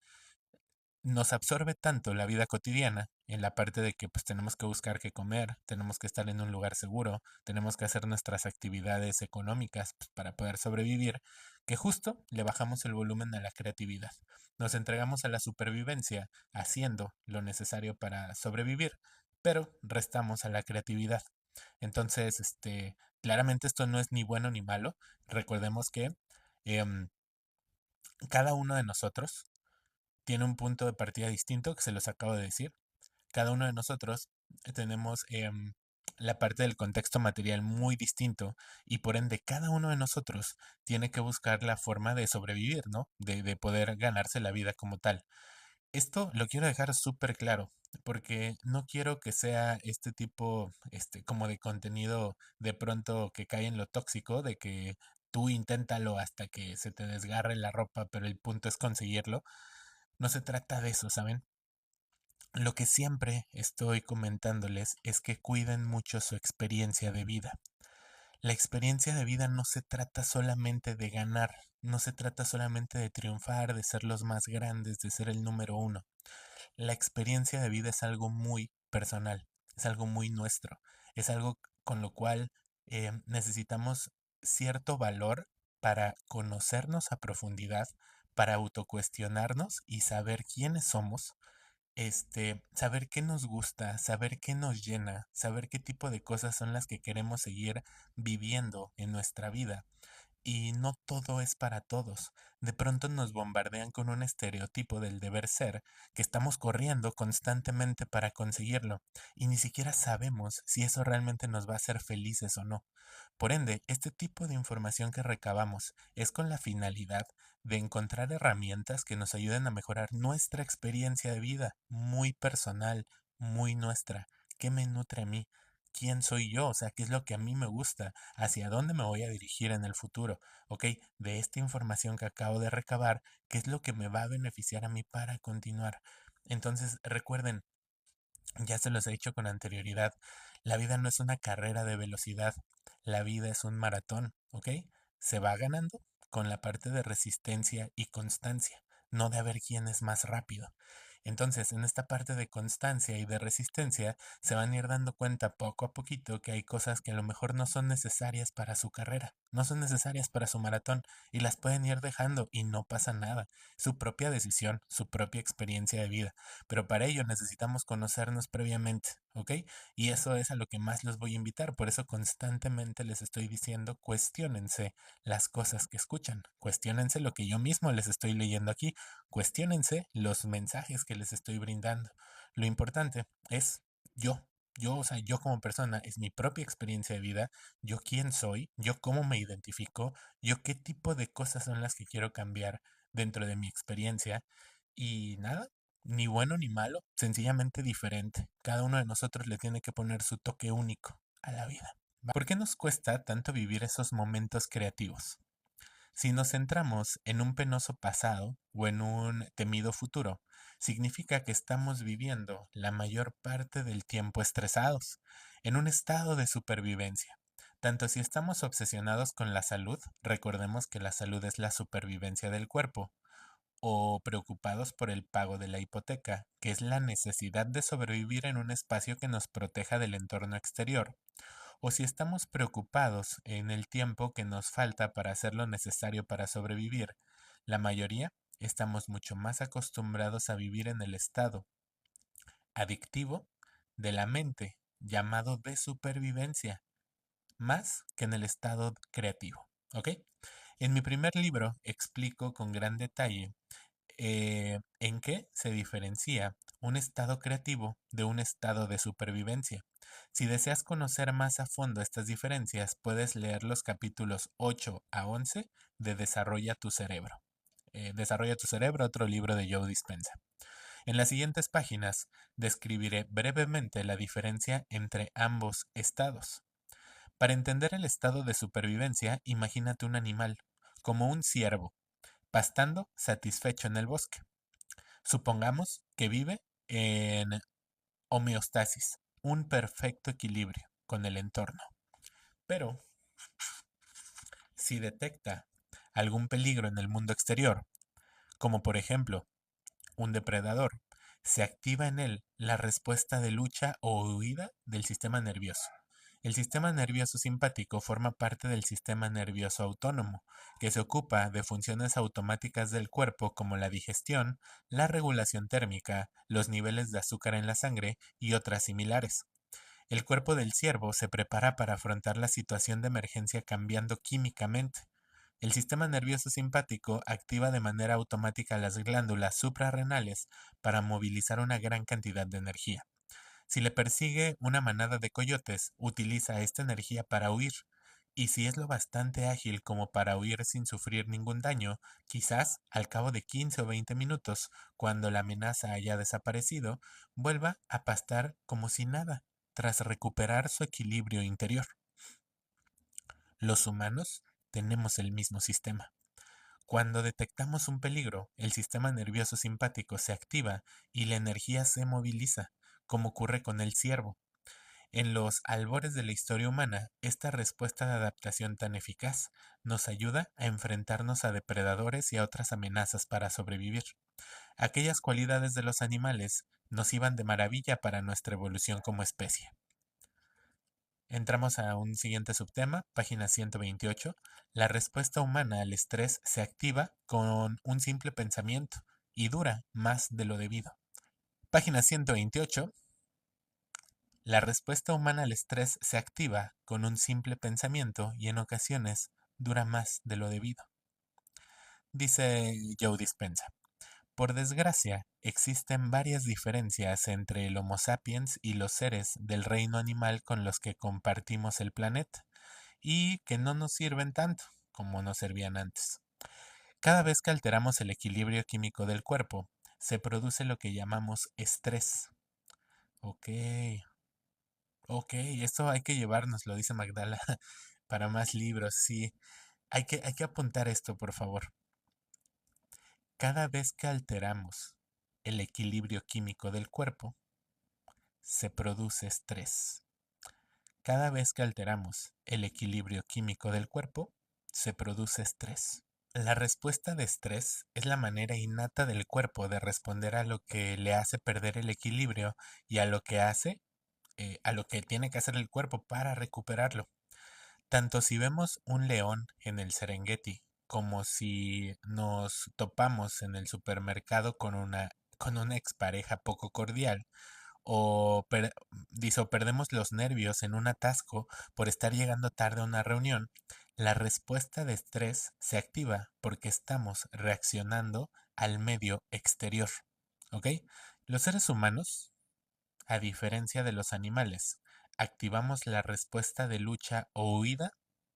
Nos absorbe tanto la vida cotidiana en la parte de que pues tenemos que buscar qué comer, tenemos que estar en un lugar seguro, tenemos que hacer nuestras actividades económicas pues, para poder sobrevivir, que justo le bajamos el volumen a la creatividad. Nos entregamos a la supervivencia haciendo lo necesario para sobrevivir, pero restamos a la creatividad. Entonces, claramente esto no es ni bueno ni malo. Recordemos que em, cada uno de nosotros tiene un punto de partida distinto, que se los acabo de decir. Cada uno de nosotros tenemos la parte del contexto material muy distinto y por ende cada uno de nosotros tiene que buscar la forma de sobrevivir, ¿no? De poder ganarse la vida como tal. Esto lo quiero dejar súper claro porque no quiero que sea este tipo, como de contenido de pronto que cae en lo tóxico, de que tú inténtalo hasta que se te desgarre la ropa, pero el punto es conseguirlo. No se trata de eso, ¿saben? Lo que siempre estoy comentándoles es que cuiden mucho su experiencia de vida. La experiencia de vida no se trata solamente de ganar, no se trata solamente de triunfar, de ser los más grandes, de ser el número uno. La experiencia de vida es algo muy personal, es algo muy nuestro, es algo con lo cual necesitamos cierto valor para conocernos a profundidad, para autocuestionarnos y saber quiénes somos, saber qué nos gusta, saber qué nos llena, saber qué tipo de cosas son las que queremos seguir viviendo en nuestra vida. Y no todo es para todos. De pronto nos bombardean con un estereotipo del deber ser, que estamos corriendo constantemente para conseguirlo, y ni siquiera sabemos si eso realmente nos va a hacer felices o no. Por ende, este tipo de información que recabamos es con la finalidad de encontrar herramientas que nos ayuden a mejorar nuestra experiencia de vida, muy personal, muy nuestra. ¿Qué me nutre a mí? ¿Quién soy yo? O sea, ¿qué es lo que a mí me gusta? ¿Hacia dónde me voy a dirigir en el futuro? ¿Ok? De esta información que acabo de recabar, ¿qué es lo que me va a beneficiar a mí para continuar? Entonces, recuerden, ya se los he dicho con anterioridad, la vida no es una carrera de velocidad, la vida es un maratón, ¿ok? Se va ganando con la parte de resistencia y constancia, no de ver quién es más rápido. Entonces, en esta parte de constancia y de resistencia, se van a ir dando cuenta poco a poquito que hay cosas que a lo mejor no son necesarias para su carrera, no son necesarias para su maratón, y las pueden ir dejando y no pasa nada. Su propia decisión, su propia experiencia de vida. Pero para ello necesitamos conocernos previamente, ¿ok? Y eso es a lo que más los voy a invitar. Por eso constantemente les estoy diciendo, cuestiónense las cosas que escuchan, cuestiónense lo que yo mismo les estoy leyendo aquí, cuestiónense los mensajes que les estoy brindando. Lo importante es yo. Yo, o sea, yo como persona, es mi propia experiencia de vida, yo quién soy, yo cómo me identifico, yo qué tipo de cosas son las que quiero cambiar dentro de mi experiencia. Y nada, ni bueno ni malo, sencillamente diferente. Cada uno de nosotros le tiene que poner su toque único a la vida. ¿Va? ¿Por qué nos cuesta tanto vivir esos momentos creativos? Si nos centramos en un penoso pasado o en un temido futuro, significa que estamos viviendo la mayor parte del tiempo estresados, en un estado de supervivencia. Tanto si estamos obsesionados con la salud, recordemos que la salud es la supervivencia del cuerpo, o preocupados por el pago de la hipoteca, que es la necesidad de sobrevivir en un espacio que nos proteja del entorno exterior, o si estamos preocupados en el tiempo que nos falta para hacer lo necesario para sobrevivir. La mayoría estamos mucho más acostumbrados a vivir en el estado adictivo de la mente, llamado de supervivencia, más que en el estado creativo. ¿Ok? En mi primer libro explico con gran detalle en qué se diferencia un estado creativo de un estado de supervivencia. Si deseas conocer más a fondo estas diferencias, puedes leer los capítulos 8 a 11 de Desarrolla tu cerebro. Desarrolla tu cerebro, otro libro de Joe Dispenza. En las siguientes páginas describiré brevemente la diferencia entre ambos estados. Para entender el estado de supervivencia, imagínate un animal, como un ciervo, pastando satisfecho en el bosque. Supongamos que vive en homeostasis, un perfecto equilibrio con el entorno. Pero si detecta algún peligro en el mundo exterior, como por ejemplo un depredador, se activa en él la respuesta de lucha o huida del sistema nervioso. El sistema nervioso simpático forma parte del sistema nervioso autónomo, que se ocupa de funciones automáticas del cuerpo como la digestión, la regulación térmica, los niveles de azúcar en la sangre y otras similares. El cuerpo del ciervo se prepara para afrontar la situación de emergencia cambiando químicamente. El sistema nervioso simpático activa de manera automática las glándulas suprarrenales para movilizar una gran cantidad de energía. Si le persigue una manada de coyotes, utiliza esta energía para huir. Y si es lo bastante ágil como para huir sin sufrir ningún daño, quizás al cabo de 15 o 20 minutos, cuando la amenaza haya desaparecido, vuelva a pastar como si nada, tras recuperar su equilibrio interior. Los humanos tenemos el mismo sistema. Cuando detectamos un peligro, el sistema nervioso simpático se activa y la energía se moviliza, como ocurre con el ciervo. En los albores de la historia humana, esta respuesta de adaptación tan eficaz nos ayuda a enfrentarnos a depredadores y a otras amenazas para sobrevivir. Aquellas cualidades de los animales nos iban de maravilla para nuestra evolución como especie. Entramos a un siguiente subtema, página 128. La respuesta humana al estrés se activa con un simple pensamiento y dura más de lo debido. Página 128. La respuesta humana al estrés se activa con un simple pensamiento y en ocasiones dura más de lo debido. Dice Joe Dispenza. Por desgracia, existen varias diferencias entre el Homo sapiens y los seres del reino animal con los que compartimos el planeta y que no nos sirven tanto como nos servían antes. Cada vez que alteramos el equilibrio químico del cuerpo, se produce lo que llamamos estrés. Ok, ok, esto hay que llevarnos, lo dice Magdala, para más libros, sí. Hay que apuntar esto, por favor. Cada vez que alteramos el equilibrio químico del cuerpo, se produce estrés. Cada vez que alteramos el equilibrio químico del cuerpo, se produce estrés. La respuesta de estrés es la manera innata del cuerpo de responder a lo que le hace perder el equilibrio y a lo que hace, a lo que tiene que hacer el cuerpo para recuperarlo. Tanto si vemos un león en el Serengeti como si nos topamos en el supermercado con una expareja poco cordial o perdemos los nervios en un atasco por estar llegando tarde a una reunión, la respuesta de estrés se activa porque estamos reaccionando al medio exterior. ¿Ok? Los seres humanos, a diferencia de los animales, activamos la respuesta de lucha o huida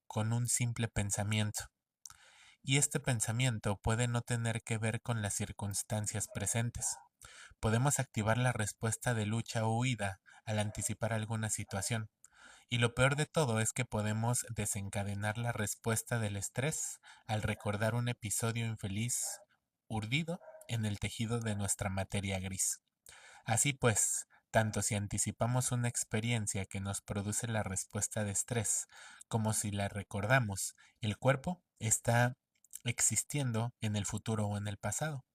con un simple pensamiento. Y este pensamiento puede no tener que ver con las circunstancias presentes. Podemos activar la respuesta de lucha o huida al anticipar alguna situación. Y lo peor de todo es que podemos desencadenar la respuesta del estrés al recordar un episodio infeliz urdido en el tejido de nuestra materia gris. Así pues, tanto si anticipamos una experiencia que nos produce la respuesta de estrés, como si la recordamos, el cuerpo está existiendo en el futuro o en el pasado.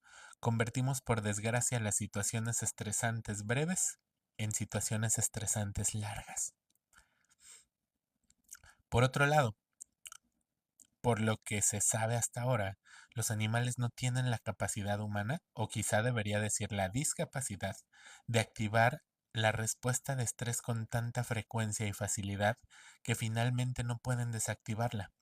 Convertimos por desgracia las situaciones estresantes breves en situaciones estresantes largas. Por otro lado, por lo que se sabe hasta ahora, los animales no tienen la capacidad humana, o quizá debería decir la discapacidad, de activar la respuesta de estrés con tanta frecuencia y facilidad que finalmente no pueden desactivarla.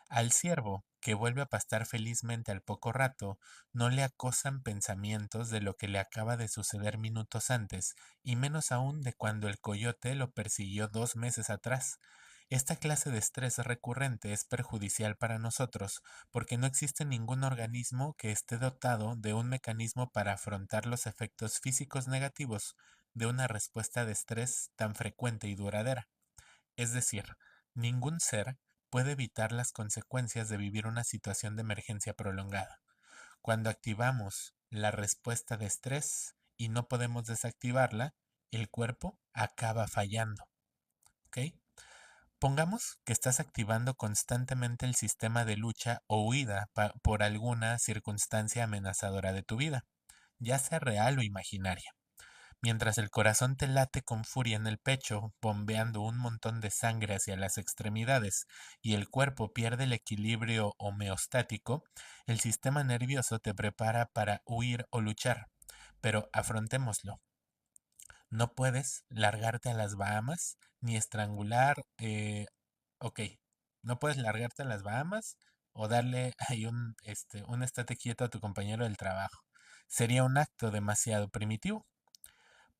Al ciervo, que vuelve a pastar felizmente al poco rato, no le acosan pensamientos de lo que le acaba de suceder minutos antes, y menos aún de cuando el coyote lo persiguió 2 meses atrás. Esta clase de estrés recurrente es perjudicial para nosotros porque no existe ningún organismo que esté dotado de un mecanismo para afrontar los efectos físicos negativos de una respuesta de estrés tan frecuente y duradera. Es decir, ningún ser puede evitar las consecuencias de vivir una situación de emergencia prolongada. Cuando activamos la respuesta de estrés y no podemos desactivarla, el cuerpo acaba fallando. ¿Ok? Pongamos que estás activando constantemente el sistema de lucha o huida por alguna circunstancia amenazadora de tu vida, ya sea real o imaginaria. Mientras el corazón te late con furia en el pecho, bombeando un montón de sangre hacia las extremidades, y el cuerpo pierde el equilibrio homeostático, el sistema nervioso te prepara para huir o luchar. Pero afrontémoslo. No puedes largarte a las Bahamas ni estrangular. Ok, no puedes largarte a las Bahamas o darle ahí un estate quieto a tu compañero del trabajo. Sería un acto demasiado primitivo.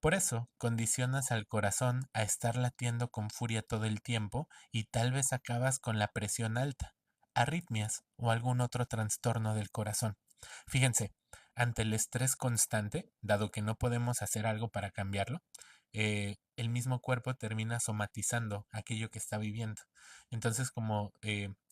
Por eso, condicionas al corazón a estar latiendo con furia todo el tiempo y tal vez acabas con la presión alta, arritmias o algún otro trastorno del corazón. Fíjense, ante el estrés constante, dado que no podemos hacer algo para cambiarlo, el mismo cuerpo termina somatizando aquello que está viviendo. Entonces, como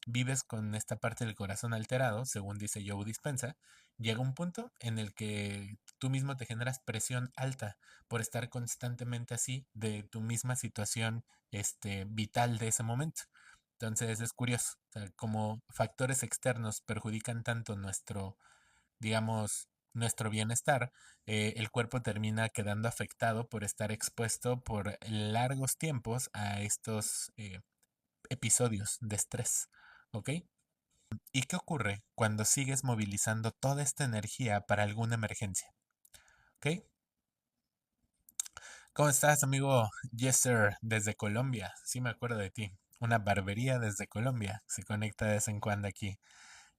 vives con esta parte del corazón alterado, según dice Joe Dispenza, llega un punto en el que tú mismo te generas presión alta por estar constantemente así de tu misma situación vital de ese momento. Entonces es curioso, o sea, como factores externos perjudican tanto digamos, nuestro bienestar, el cuerpo termina quedando afectado por estar expuesto por largos tiempos a estos episodios de estrés. ¿Ok? ¿Y qué ocurre cuando sigues movilizando toda esta energía para alguna emergencia? ¿Ok? ¿Cómo estás, amigo Jesser desde Colombia? Sí, me acuerdo de ti. Una barbería desde Colombia. Se conecta de vez en cuando aquí.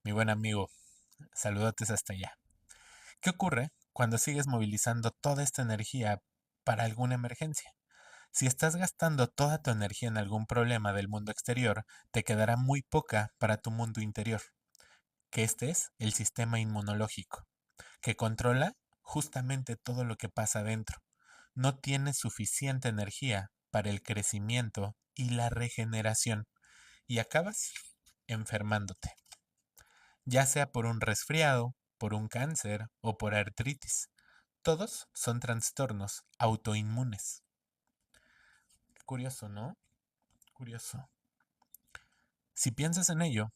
Mi buen amigo, saludotes hasta allá. ¿Qué ocurre cuando sigues movilizando toda esta energía para alguna emergencia? Si estás gastando toda tu energía en algún problema del mundo exterior, te quedará muy poca para tu mundo interior, que este es el sistema inmunológico, que controla justamente todo lo que pasa dentro. No tienes suficiente energía para el crecimiento y la regeneración y acabas enfermándote, ya sea por un resfriado, por un cáncer o por artritis. Todos son trastornos autoinmunes. Curioso, ¿no? Curioso. Si piensas en ello,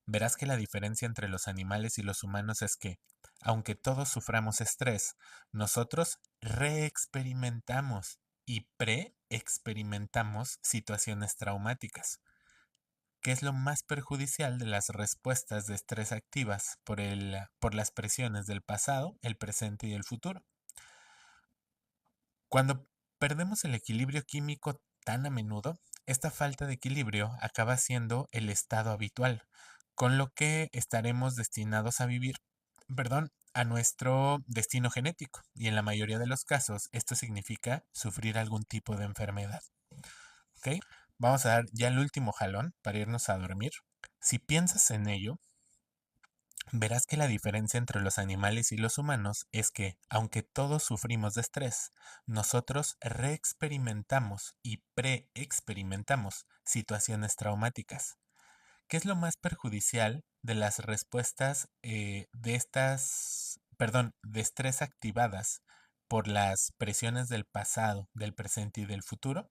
verás que la diferencia entre los animales y los humanos es que, aunque todos suframos estrés, nosotros reexperimentamos y preexperimentamos situaciones traumáticas, que es lo más perjudicial de las respuestas de estrés activas por las presiones del pasado, el presente y el futuro. Cuando perdemos el equilibrio químico tan a menudo, esta falta de equilibrio acaba siendo el estado habitual, con lo que estaremos destinados a vivir, perdón, a nuestro destino genético. Y en la mayoría de los casos, esto significa sufrir algún tipo de enfermedad. ¿Ok? Vamos a dar ya el último jalón para irnos a dormir. Si piensas en ello, Verás que la diferencia entre los animales y los humanos es que, aunque todos sufrimos de estrés, nosotros reexperimentamos y preexperimentamos situaciones traumáticas. ¿Qué es lo más perjudicial de las respuestas de estrés activadas por las presiones del pasado, del presente y del futuro?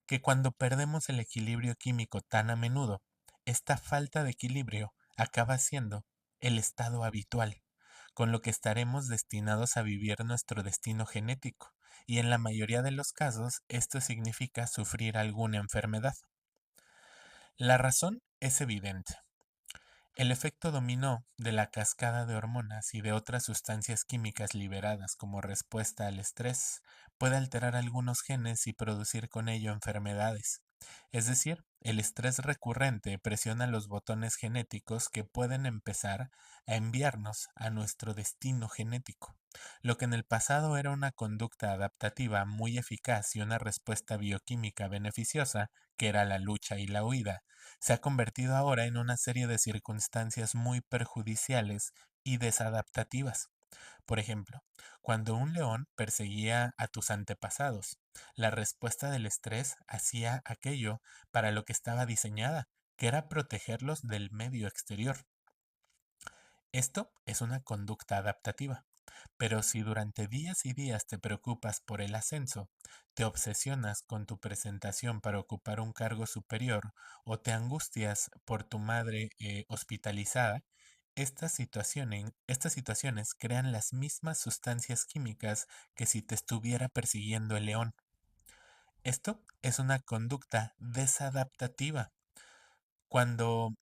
Que cuando perdemos el equilibrio químico tan a menudo, esta falta de equilibrio acaba siendo el estado habitual, con lo que estaremos destinados a vivir nuestro destino genético, y en la mayoría de los casos esto significa sufrir alguna enfermedad. La razón es evidente. El efecto dominó de la cascada de hormonas y de otras sustancias químicas liberadas como respuesta al estrés puede alterar algunos genes y producir con ello enfermedades. Es decir, el estrés recurrente presiona los botones genéticos que pueden empezar a enviarnos a nuestro destino genético. Lo que en el pasado era una conducta adaptativa muy eficaz y una respuesta bioquímica beneficiosa, que era la lucha y la huida, se ha convertido ahora en una serie de circunstancias muy perjudiciales y desadaptativas. Por ejemplo, cuando un león perseguía a tus antepasados, la respuesta del estrés hacía aquello para lo que estaba diseñada, que era protegerlos del medio exterior. Esto es una conducta adaptativa. Pero si durante días y días te preocupas por el ascenso, te obsesionas con tu presentación para ocupar un cargo superior o te angustias por tu madre hospitalizada, estas situaciones crean las mismas sustancias químicas que si te estuviera persiguiendo el león. Esto es una conducta desadaptativa. Cuando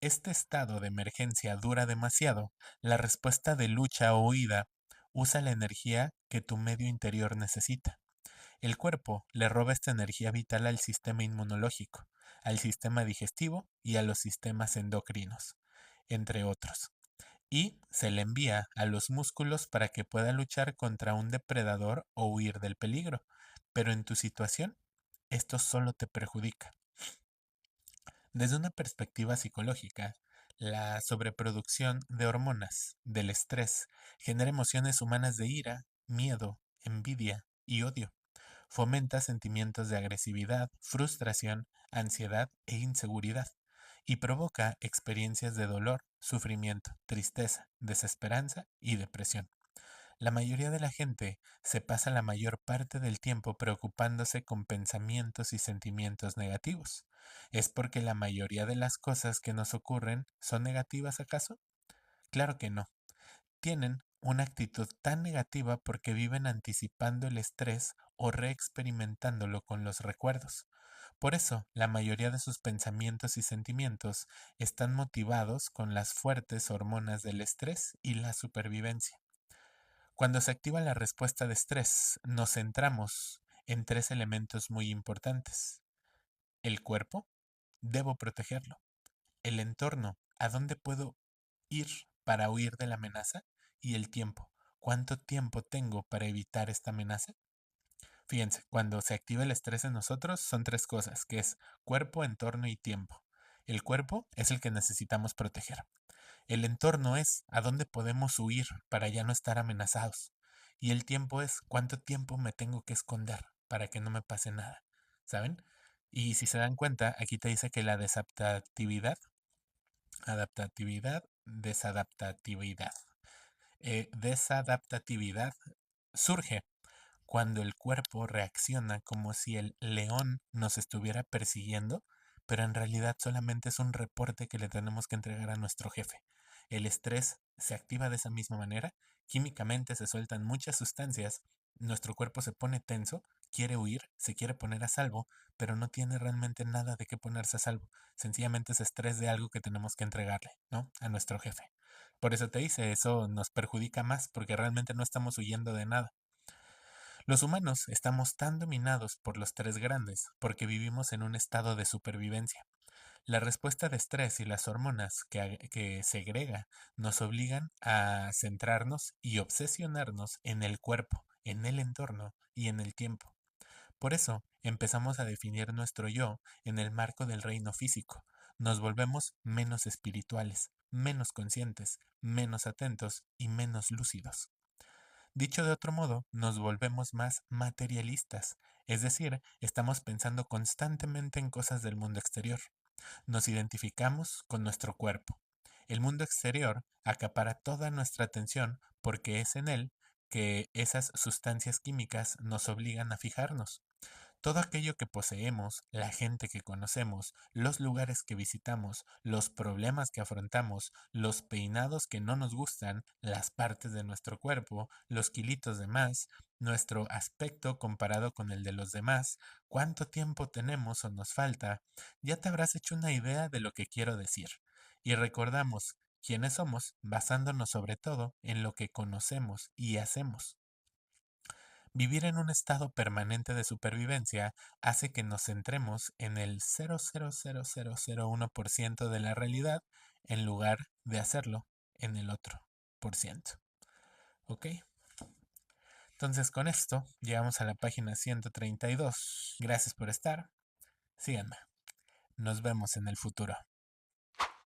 este estado de emergencia dura demasiado, la respuesta de lucha o huida usa la energía que tu medio interior necesita. El cuerpo le roba esta energía vital al sistema inmunológico, al sistema digestivo y a los sistemas endocrinos, entre otros, y se le envía a los músculos para que pueda luchar contra un depredador o huir del peligro. Pero en tu situación, esto solo te perjudica. Desde una perspectiva psicológica, la sobreproducción de hormonas del estrés genera emociones humanas de ira, miedo, envidia y odio. Fomenta sentimientos de agresividad, frustración, ansiedad e inseguridad, y provoca experiencias de dolor, sufrimiento, tristeza, desesperanza y depresión. La mayoría de la gente se pasa la mayor parte del tiempo preocupándose con pensamientos y sentimientos negativos. ¿Es porque la mayoría de las cosas que nos ocurren son negativas acaso? Claro que no. Tienen una actitud tan negativa porque viven anticipando el estrés o reexperimentándolo con los recuerdos. Por eso, la mayoría de sus pensamientos y sentimientos están motivados con las fuertes hormonas del estrés y la supervivencia. Cuando se activa la respuesta de estrés, nos centramos en tres elementos muy importantes. El cuerpo, debo protegerlo. El entorno, ¿a dónde puedo ir para huir de la amenaza? Y el tiempo, ¿cuánto tiempo tengo para evitar esta amenaza? Fíjense, cuando se activa el estrés en nosotros son tres cosas, que es cuerpo, entorno y tiempo. El cuerpo es el que necesitamos proteger. El entorno es a dónde podemos huir para ya no estar amenazados. Y el tiempo es cuánto tiempo me tengo que esconder para que no me pase nada. ¿Saben? Y si se dan cuenta, aquí te dice que la desadaptatividad, desadaptatividad surge cuando el cuerpo reacciona como si el león nos estuviera persiguiendo, pero en realidad solamente es un reporte que le tenemos que entregar a nuestro jefe. El estrés se activa de esa misma manera, químicamente se sueltan muchas sustancias, nuestro cuerpo se pone tenso, quiere huir, se quiere poner a salvo, pero no tiene realmente nada de qué ponerse a salvo. Sencillamente es estrés de algo que tenemos que entregarle, ¿no? A nuestro jefe. Por eso te dice, eso nos perjudica más porque realmente no estamos huyendo de nada. Los humanos estamos tan dominados por los tres grandes porque vivimos en un estado de supervivencia. La respuesta de estrés y las hormonas que segrega nos obligan a centrarnos y obsesionarnos en el cuerpo, en el entorno y en el tiempo. Por eso empezamos a definir nuestro yo en el marco del reino físico. Nos volvemos menos espirituales, menos conscientes, menos atentos y menos lúcidos. Dicho de otro modo, nos volvemos más materialistas, es decir, estamos pensando constantemente en cosas del mundo exterior. Nos identificamos con nuestro cuerpo. El mundo exterior acapara toda nuestra atención porque es en él que esas sustancias químicas nos obligan a fijarnos. Todo aquello que poseemos, la gente que conocemos, los lugares que visitamos, los problemas que afrontamos, los peinados que no nos gustan, las partes de nuestro cuerpo, los kilitos de más, nuestro aspecto comparado con el de los demás, cuánto tiempo tenemos o nos falta, ya te habrás hecho una idea de lo que quiero decir. Y recordamos quiénes somos basándonos sobre todo en lo que conocemos y hacemos. Vivir en un estado permanente de supervivencia hace que nos centremos en el 0,00001% de la realidad en lugar de hacerlo en el otro por ciento. ¿Ok? Entonces con esto llegamos a la página 132. Gracias por estar. Síganme. Nos vemos en el futuro.